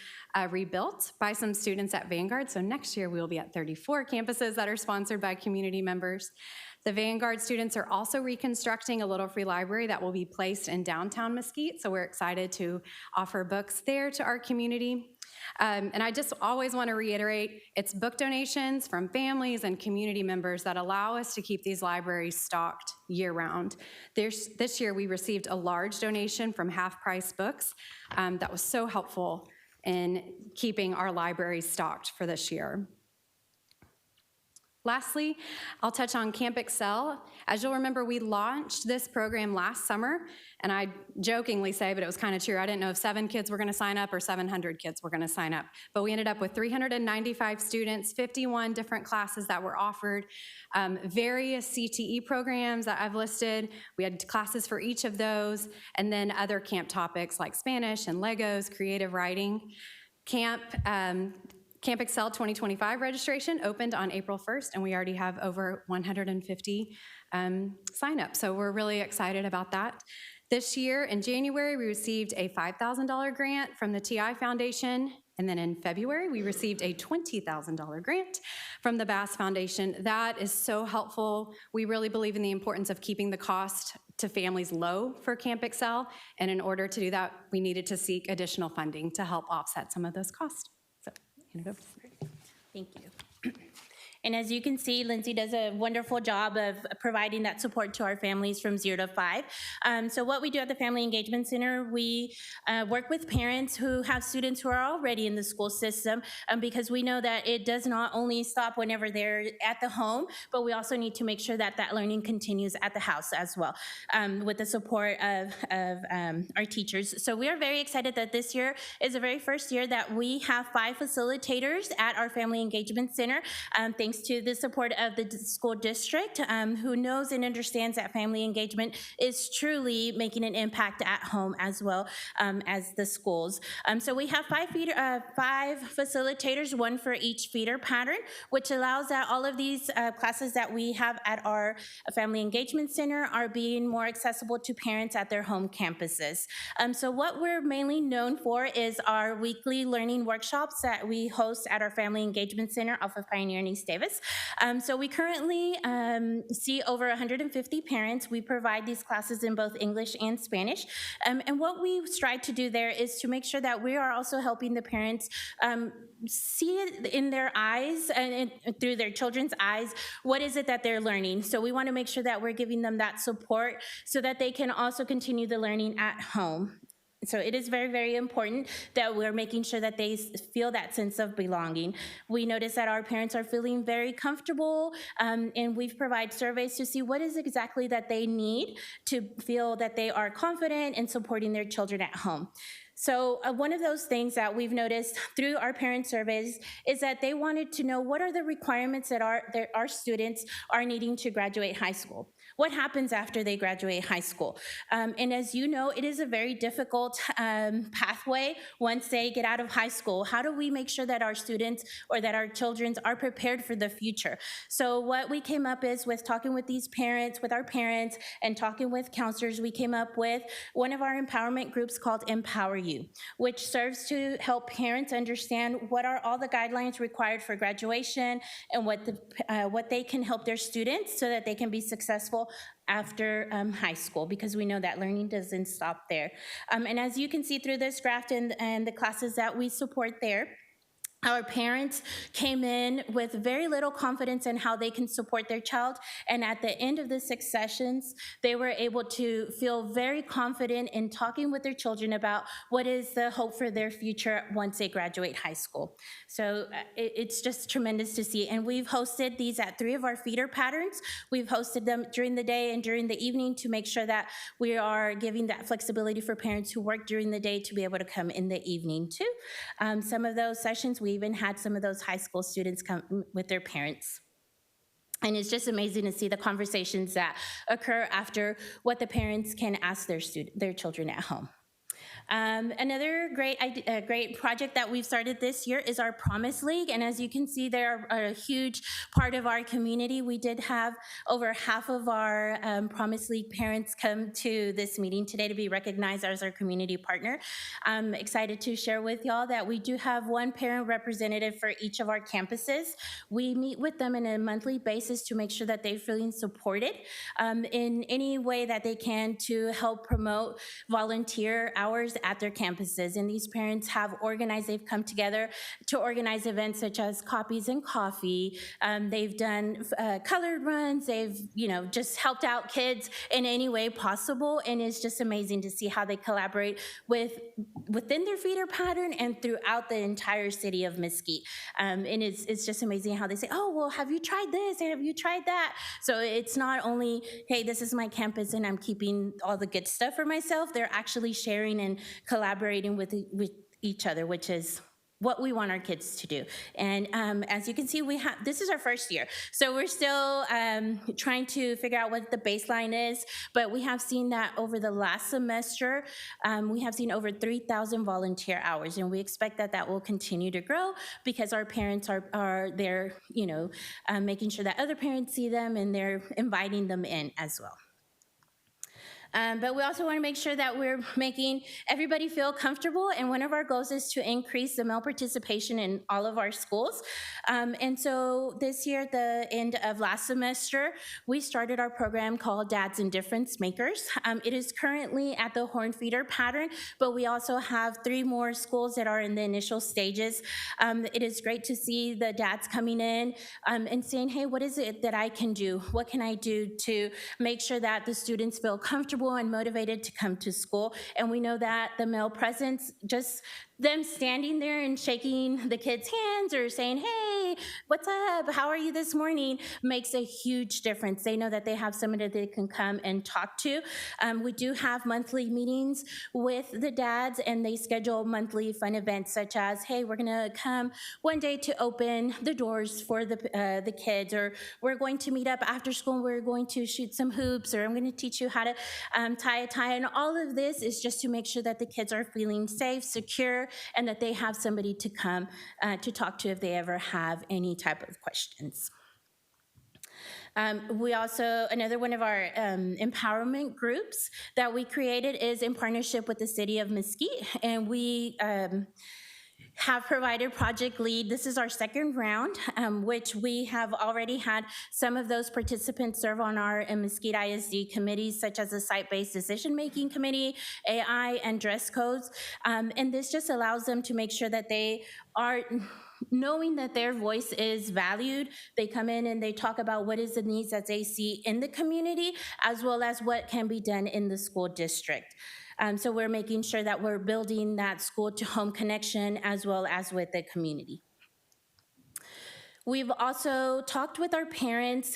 rebuilt by some students at Vanguard. So next year we will be at 34 campuses that are sponsored by community members. The Vanguard students are also reconstructing a Little Free Library that will be placed in downtown Mesquite, so we're excited to offer books there to our community. And I just always want to reiterate, it's book donations from families and community members that allow us to keep these libraries stocked year-round. This year we received a large donation from Half Price Books that was so helpful in keeping our libraries stocked for this year. Lastly, I'll touch on Camp Excel. As you'll remember, we launched this program last summer, and I jokingly say, but it was kind of true, I didn't know if 7 kids were going to sign up or 700 kids were going to sign up. But we ended up with 395 students, 51 different classes that were offered, various CTE programs that I've listed. We had classes for each of those, and then other camp topics like Spanish and Legos, creative writing. Camp Excel 2025 registration opened on April 1st, and we already have over 150 sign-ups, so we're really excited about that. This year, in January, we received a $5,000 grant from the TI Foundation, and then in February, we received a $20,000 grant from the Bass Foundation. That is so helpful. We really believe in the importance of keeping the cost to families low for Camp Excel, and in order to do that, we needed to seek additional funding to help offset some of those costs. Thank you. And as you can see, Lindsay does a wonderful job of providing that support to our families from 0 to 5. So what we do at the Family Engagement Center, we work with parents who have students who are already in the school system, because we know that it does not only stop whenever they're at the home, but we also need to make sure that that learning continues at the house as well, with the support of our teachers. So we are very excited that this year is the very first year that we have 5 facilitators at our Family Engagement Center, thanks to the support of the school district, who knows and understands that family engagement is truly making an impact at home as well as the schools. So we have 5 facilitators, 1 for each feeder pattern, which allows that all of these classes that we have at our Family Engagement Center are being more accessible to parents at their home campuses. So what we're mainly known for is our weekly learning workshops that we host at our Family Engagement Center off of Pioneer and East Davis. So we currently see over 150 parents. We provide these classes in both English and Spanish. And what we strive to do there is to make sure that we are also helping the parents see it in their eyes and through their children's eyes, what is it that they're learning. So we want to make sure that we're giving them that support so that they can also continue the learning at home. So it is very, very important that we're making sure that they feel that sense of belonging. We notice that our parents are feeling very comfortable, and we've provided surveys to see what is exactly that they need to feel that they are confident in supporting their children at home. So one of those things that we've noticed through our parent surveys is that they wanted to know what are the requirements that our students are needing to graduate high school. What happens after they graduate high school? And as you know, it is a very difficult pathway once they get out of high school. How do we make sure that our students or that our children are prepared for the future? So what we came up is with talking with these parents, with our parents, and talking with counselors, we came up with one of our empowerment groups called Empower You, which serves to help parents understand what are all the guidelines required for graduation and what they can help their students so that they can be successful after high school, because we know that learning doesn't stop there. And as you can see through this graph and the classes that we support there, our parents came in with very little confidence in how they can support their child, and at the end of the 6 sessions, they were able to feel very confident in talking with their children about what is the hope for their future once they graduate high school. So it's just tremendous to see, and we've hosted these at 3 of our feeder patterns. We've hosted them during the day and during the evening to make sure that we are giving that flexibility for parents who work during the day to be able to come in the evening too. Some of those sessions, we even had some of those high school students come with their parents. And it's just amazing to see the conversations that occur after what the parents can ask their children at home. Another great project that we've started this year is our Promise League, and as you can see, they're a huge part of our community. We did have over half of our Promise League parents come to this meeting today to be recognized as our community partner. I'm excited to share with y'all that we do have one parent representative for each of our campuses. We meet with them on a monthly basis to make sure that they're feeling supported in any way that they can to help promote volunteer hours at their campuses. And these parents have organized, they've come together to organize events such as Copies and Coffee. They've done colored runs. They've, just helped out kids in any way possible. And it's just amazing to see how they collaborate within their feeder pattern and throughout the entire city of Mesquite. And it's just amazing how they say, oh, well, have you tried this? Have you tried that? So it's not only, hey, this is my campus and I'm keeping all the good stuff for myself. They're actually sharing and collaborating with each other, which is what we want our kids to do. And as you can see, this is our first year. So we're still trying to figure out what the baseline is, but we have seen that over the last semester, we have seen over 3,000 volunteer hours, and we expect that will continue to grow because our parents are there, making sure that other parents see them and they're inviting them in as well. But we also want to make sure that we're making everybody feel comfortable, and one of our goals is to increase the male participation in all of our schools. And so this year, at the end of last semester, we started our program called Dads and Difference Makers. It is currently at the Horn Feeder pattern, but we also have 3 more schools that are in the initial stages. It is great to see the dads coming in and saying, hey, what is it that I can do? What can I do to make sure that the students feel comfortable and motivated to come to school? And we know that the male presence, just them standing there and shaking the kids' hands or saying, hey, what's up? How are you this morning? Makes a huge difference. They know that they have somebody that they can come and talk to. We do have monthly meetings with the dads, and they schedule monthly fun events such as, hey, we're gonna come one day to open the doors for the kids, or we're going to meet up after school and we're going to shoot some hoops, or I'm gonna teach you how to tie a tie. And all of this is just to make sure that the kids are feeling safe, secure, and that they have somebody to come to talk to if they ever have any type of questions. We also, another one of our empowerment groups that we created is in partnership with the city of Mesquite, and we have provided Project LEAD. This is our second round, which we have already had some of those participants serve on our Mesquite ISD committees, such as the Site-Based Decision-Making Committee, AI, and dress codes. And this just allows them to make sure that they are knowing that their voice is valued. They come in and they talk about what is the needs that they see in the community, as well as what can be done in the school district. So we're making sure that we're building that school to home connection as well as with the community. We've also talked with our parents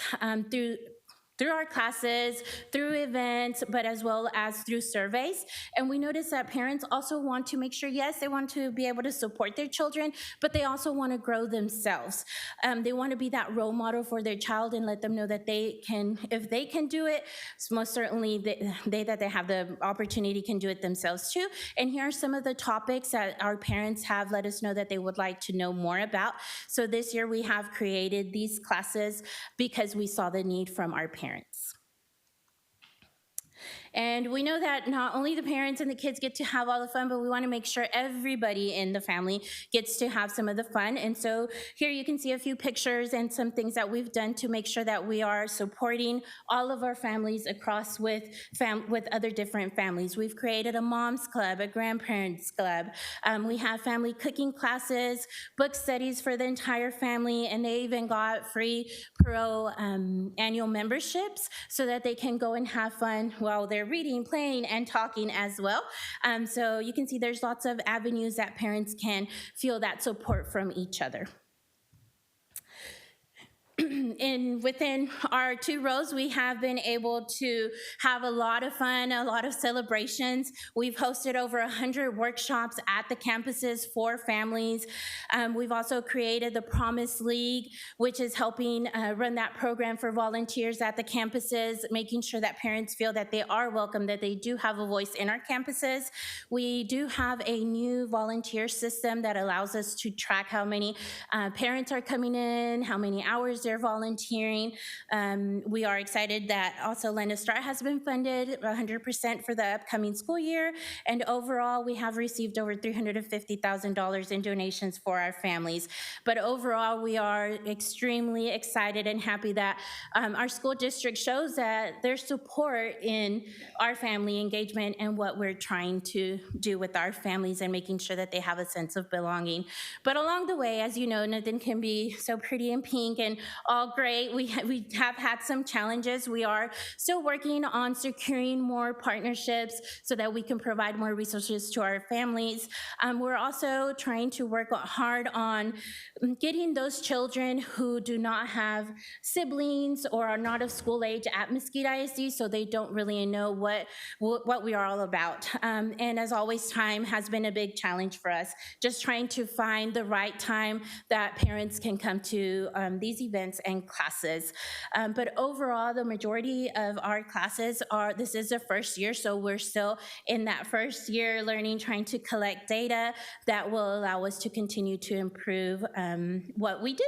through our classes, through events, but as well as through surveys. And we noticed that parents also want to make sure, yes, they want to be able to support their children, but they also want to grow themselves. They want to be that role model for their child and let them know that they can, if they can do it, most certainly that they have the opportunity can do it themselves too. And here are some of the topics that our parents have let us know that they would like to know more about. So this year we have created these classes because we saw the need from our parents. And we know that not only the parents and the kids get to have all the fun, but we want to make sure everybody in the family gets to have some of the fun. And so here you can see a few pictures and some things that we've done to make sure that we are supporting all of our families across with other different families. We've created a mom's club, a grandparents club. We have family cooking classes, book studies for the entire family, and they even got free Pro annual memberships so that they can go and have fun while they're reading, playing, and talking as well. So you can see there's lots of avenues that parents can feel that support from each other. And within our 2 rows, we have been able to have a lot of fun, a lot of celebrations. We've hosted over 100 workshops at the campuses for families. We've also created the Promise League, which is helping run that program for volunteers at the campuses, making sure that parents feel that they are welcome, that they do have a voice in our campuses. We do have a new volunteer system that allows us to track how many parents are coming in, how many hours they're volunteering. We are excited that also Lena Star has been funded 100% for the upcoming school year. And overall, we have received over $350,000 in donations for our families. But overall, we are extremely excited and happy that our school district shows that there's support in our family engagement and what we're trying to do with our families and making sure that they have a sense of belonging. But along the way, as you know, nothing can be so pretty and pink and all great. We have had some challenges. We are still working on securing more partnerships so that we can provide more resources to our families. We're also trying to work hard on getting those children who do not have siblings or are not of school age at Mesquite ISD, so they don't really know what we are all about. And as always, time has been a big challenge for us, just trying to find the right time that parents can come to these events students and classes. But overall, the majority of our classes this is the first year, so we're still in that first year learning, trying to collect data that will allow us to continue to improve what we do.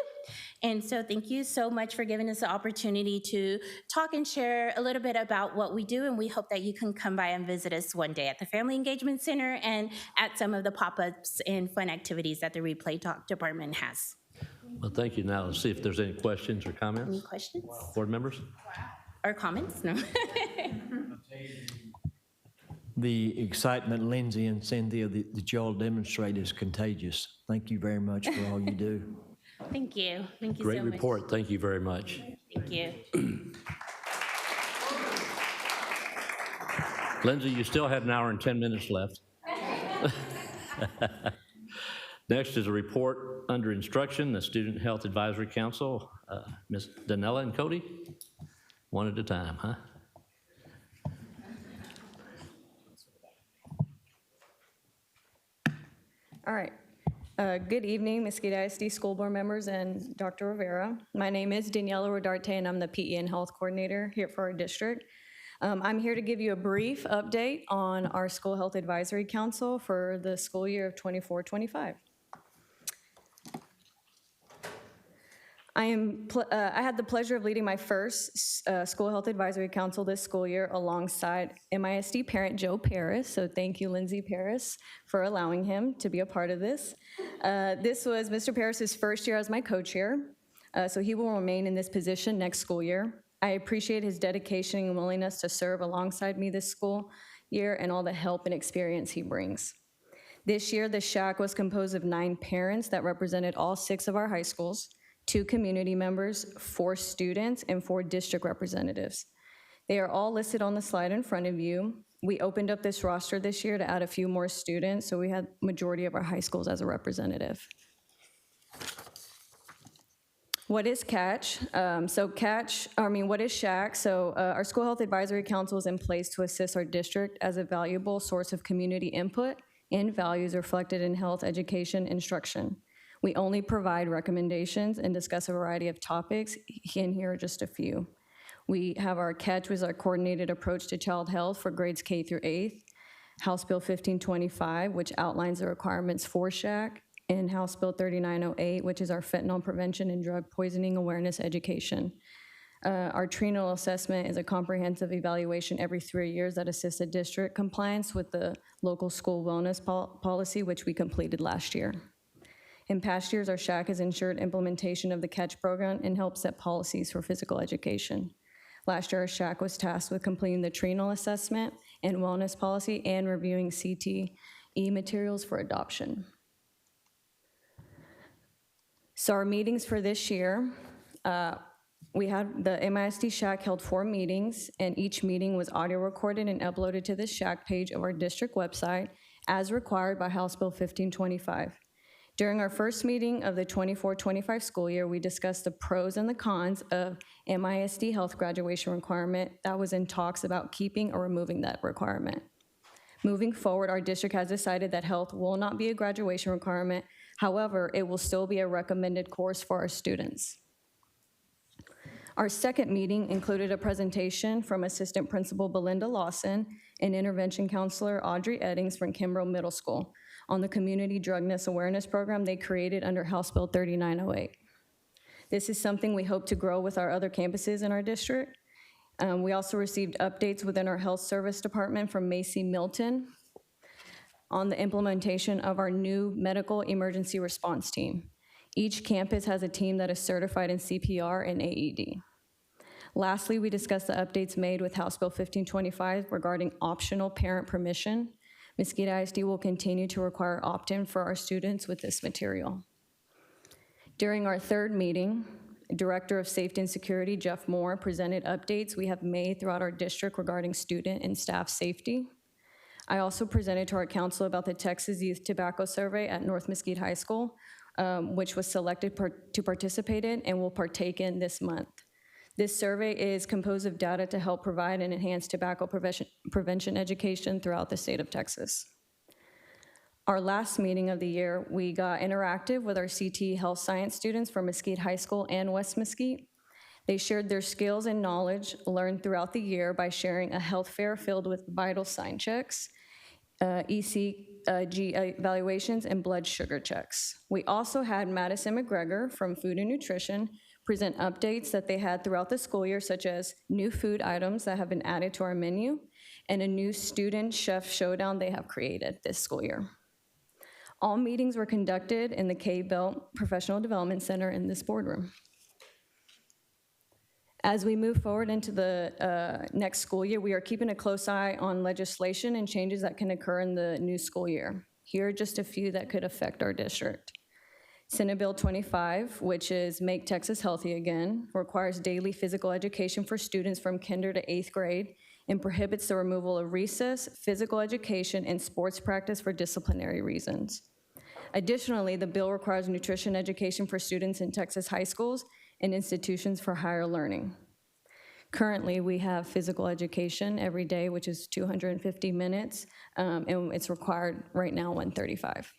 And so thank you so much for giving us the opportunity to talk and share a little bit about what we do, and we hope that you can come by and visit us one day at the Family Engagement Center and at some of the pop-ups and fun activities that the Replay Talk department has. Well, thank you. Now, let's see if there's any questions or comments. Any questions? Board members? Or comments? No. The excitement, Lindsay and Cynthia, that y'all demonstrate is contagious. Thank you very much for all you do. Thank you. Thank you Great so much. report. Thank you very much. Thank you. Lindsay, you still have an hour and 10 minutes left. Next is a report under instruction, the Student Health Advisory Council. Ms. Danella and Cody, one at a time, huh? All right. Good evening, Mesquite ISD School Board members and Dr. Rivera. My name is Daniela Rodarte, and I'm the PE and Health Coordinator here for our district. I'm here to give you a brief update on our School Health Advisory Council for the school year of 24-25. I had the pleasure of leading my first School Health Advisory Council this school year alongside MISD parent Joe Paris. So thank you, Lindsay Paris, for allowing him to be a part of this. This was Mr. Paris's first year as my co-chair, so he will remain in this position next school year. I appreciate his dedication and willingness to serve alongside me this school year and all the help and experience he brings. This year, the SHAC was composed of 9 parents that represented all 6 of our high schools, 2 community members, 4 students, and 4 district representatives. They are all listed on the slide in front of you. We opened up this roster this year to add a few more students, so we had majority of our high schools as a representative. What is CATCH? What is SHAC? So our School Health Advisory Council is in place to assist our district as a valuable source of community input and values reflected in health education instruction. We only provide recommendations and discuss a variety of topics, and here are just a few. We have our CATCH, which is our coordinated approach to child health for grades K through 8th, House Bill 1525, which outlines the requirements for SHAC, and House Bill 3908, which is our fentanyl prevention and drug poisoning awareness education. Our triennial assessment is a comprehensive evaluation every 3 years that assists the district compliance with the local school wellness policy, which we completed last year. In past years, our SHAC has ensured implementation of the CATCH program and helped set policies for physical education. Last year, our SHAC was tasked with completing the triennial assessment and wellness policy and reviewing CTE materials for adoption. So our meetings for this year, we had the MISD SHAC held 4 meetings, and each meeting was audio recorded and uploaded to the SHAC page of our district website as required by House Bill 1525. During our first meeting of the 24-25 school year, we discussed the pros and the cons of MISD health graduation requirement that was in talks about keeping or removing that requirement. Moving forward, our district has decided that health will not be a graduation requirement. However, it will still be a recommended course for our students. Our second meeting included a presentation from Assistant Principal Belinda Lawson and Intervention Counselor Audrey Eddings from Kimbrough Middle School on the Community Drugness Awareness Program they created under House Bill 3908. This is something we hope to grow with our other campuses in our district. We also received updates within our health service department from Macy Milton on the implementation of our new medical emergency response team. Each campus has a team that is certified in CPR and AED. Lastly, we discussed the updates made with House Bill 1525 regarding optional parent permission. Mesquite ISD will continue to require opt-in for our students with this material. During our third meeting, Director of Safety and Security, Jeff Moore, presented updates we have made throughout our district regarding student and staff safety. I also presented to our council about the Texas Youth Tobacco Survey at North Mesquite High School, which was selected to participate in and will partake in this month. This survey is composed of data to help provide and enhance tobacco prevention education throughout the state of Texas. Our last meeting of the year, we got interactive with our CT health science students from Mesquite High School and West Mesquite. They shared their skills and knowledge learned throughout the year by sharing a health fair filled with vital sign checks, ECG evaluations, and blood sugar checks. We also had Madison McGregor from Food and Nutrition present updates that they had throughout the school year, such as new food items that have been added to our menu and a new student chef showdown they have created this school year. All meetings were conducted in the K-Belt Professional Development Center in this boardroom. As we move forward into the next school year, we are keeping a close eye on legislation and changes that can occur in the new school year. Here are just a few that could affect our district. Senate Bill 25, which is Make Texas Healthy Again, requires daily physical education for students from kinder to 8th grade and prohibits the removal of recess, physical education, and sports practice for disciplinary reasons. Additionally, the bill requires nutrition education for students in Texas high schools and institutions for higher learning. Currently, we have physical education every day, which is 250 minutes, and it's required right now 135.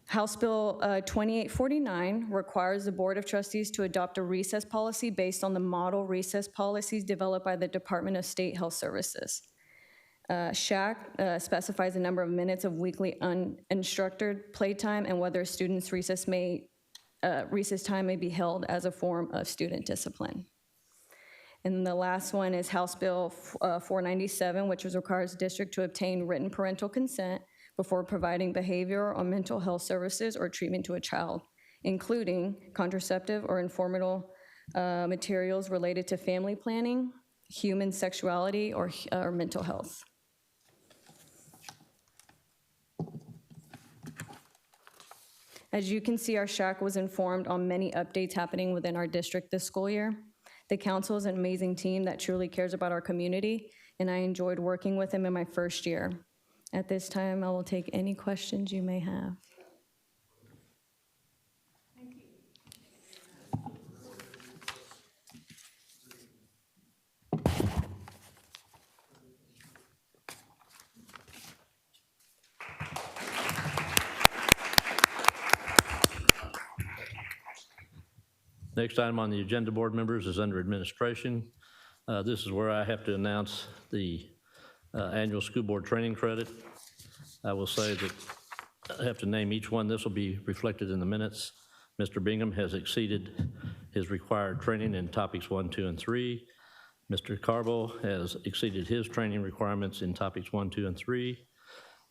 House Bill 2849 requires the Board of Trustees to adopt a recess policy based on the model recess policies developed by the Department of State Health Services. SHAC specifies the number of minutes of weekly unstructured playtime and whether students' recess time may be held as a form of student discipline. And the last one is House Bill 497, which requires district to obtain written parental consent before providing behavioral or mental health services or treatment to a child, including contraceptive or informational materials related to family planning, human sexuality, or mental health. As you can see, our SHAC was informed on many updates happening within our district this school year. The council is an amazing team that truly cares about our community, and I enjoyed working with them in my first year. At this time, I will take any questions you may have. Next item on the agenda, board members, is under administration. This is where I have to announce the annual school board training credit. I will say that I have to name each one. This will be reflected in the minutes. Mr. Bingham has exceeded his required training in topics 1, 2, and 3. Mr. Carbo has exceeded his training requirements in topics 1, 2, and 3.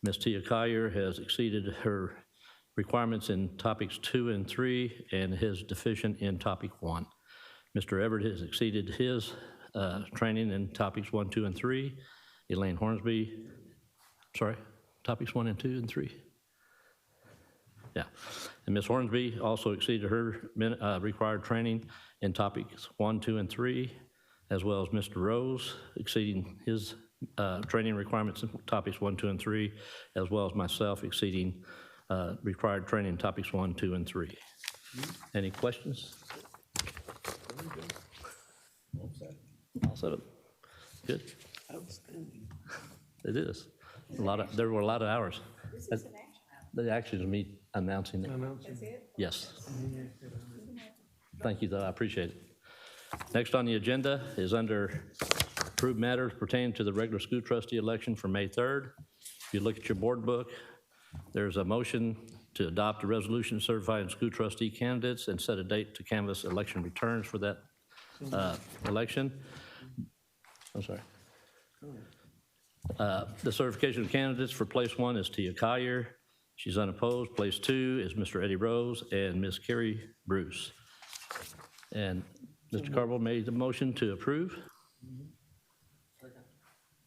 Ms. Tia Collier has exceeded her requirements in topics 2 and 3 and is deficient in topic 1. Mr. Everett has exceeded his training in topics 1, 2, and 3. Elaine Hornsby, topics 1 and 2 and 3. Yeah, and Ms. Hornsby also exceeded her required training in topics 1, 2, and 3, as well as Mr. Rose exceeding his training requirements in topics 1, 2, and 3, as well as myself exceeding required training in topics 1, 2, and 3. Any questions? All set up. Good. Outstanding. It is. There were a lot of hours. The action is me announcing it. That's it? Yes. Thank you, though. I appreciate it. Next on the agenda is under approved matters pertaining to the regular school trustee election for May 3rd. If you look at your board book, there's a motion to adopt a resolution certifying school trustee candidates and set a date to canvass election returns for that election. I'm sorry. The certification of candidates for place 1 is Tia Collier. She's unopposed. Place 2 is Mr. Eddie Rose and Ms. Carrie Bruce. And Mr. Carville made the motion to approve.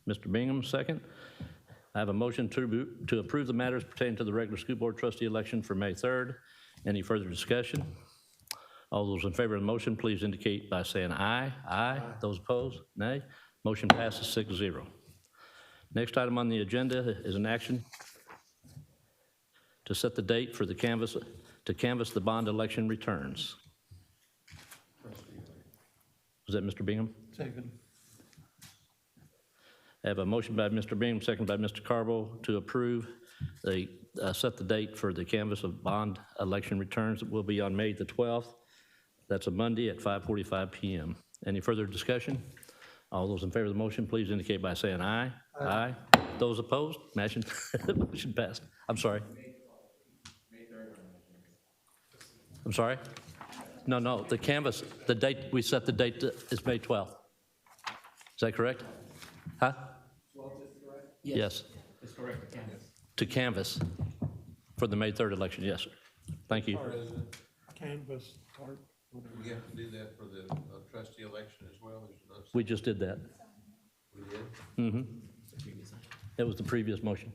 Mr. Bingham, second. I have a motion to approve the matters pertaining to the regular school board trustee election for May 3rd. Any further discussion? All those in favor of the motion, please indicate by saying aye. Aye. Those opposed, nay. Motion passes 6-0. Next item on the agenda is an action to set the date for the canvass the bond election returns. Was that Mr. Bingham? Second. I have a motion by Mr. Bingham, second by Mr. Carbo to approve They set the date for the canvass of bond election returns. It will be on May the 12th. That's a Monday at 5:45 PM. Any further discussion? All those in favor of the motion, please indicate by saying aye. Aye. Those opposed, motion passed. I'm sorry. I'm sorry? No, the canvass, the date, we set the date is May 12th. Is that correct? Huh? 12th is correct? Yes. It's correct, to canvass. To canvass for the May 3rd election, yes, sir. Thank you. Canvas, tarp, whatever. We have to do that for the trustee election as well? We just did that. We did? Mm-hmm. It was the previous motion.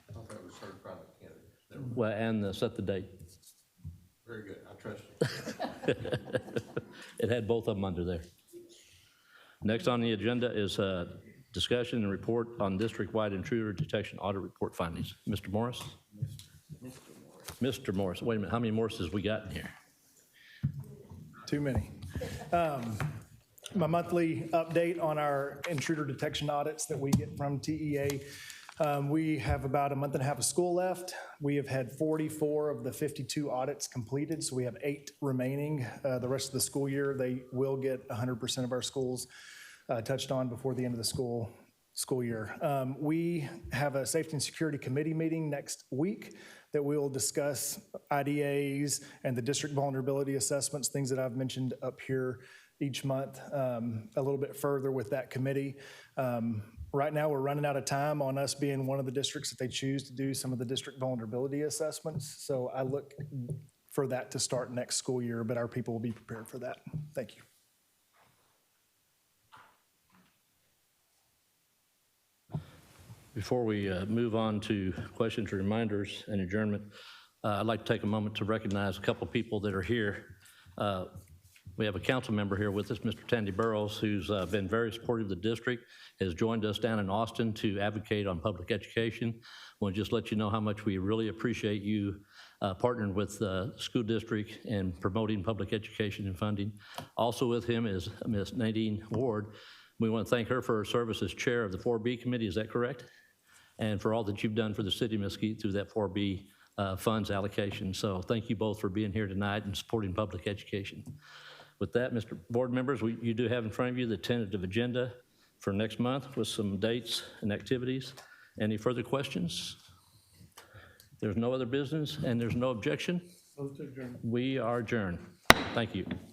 I thought it was certified candidates. Well, and set the date. Very good, I trust you. It had both of them under there. Next on the agenda is discussion and report on district-wide intruder detection audit report findings. Mr. Morris? Mr. Morris, wait a minute, how many Morrises we got in here? Too many. My monthly update on our intruder detection audits that we get from TEA. We have about a month and a half of school left. We have had 44 of the 52 audits completed, so we have 8 remaining. The rest of the school year, they will get 100% of our schools touched on before the end of the school year. We have a safety and security committee meeting next week that we will discuss IDAs and the district vulnerability assessments, things that I've mentioned up here each month, a little bit further with that committee. Right now, we're running out of time on us being one of the districts that they choose to do some of the district vulnerability assessments. So I look for that to start next school year, but our people will be prepared for that. Thank you. Before we move on to questions, reminders, and adjournment, I'd like to take a moment to recognize a couple of people that are here. We have a council member here with us, Mr. Tandy Burrows, who's been very supportive of the district, has joined us down in Austin to advocate on public education. I want to just let you know how much we really appreciate you partnering with the school district and promoting public education and funding. Also with him is Ms. Nadine Ward. We want to thank her for her service as chair of the 4B committee, is that correct? And for all that you've done for the city of Mesquite through that 4B funds allocation. So thank you both for being here tonight and supporting public education. With that, Mr. Board members, you do have in front of you the tentative agenda for next month with some dates and activities. Any further questions? There's no other business and there's no objection. We are adjourned. Thank you.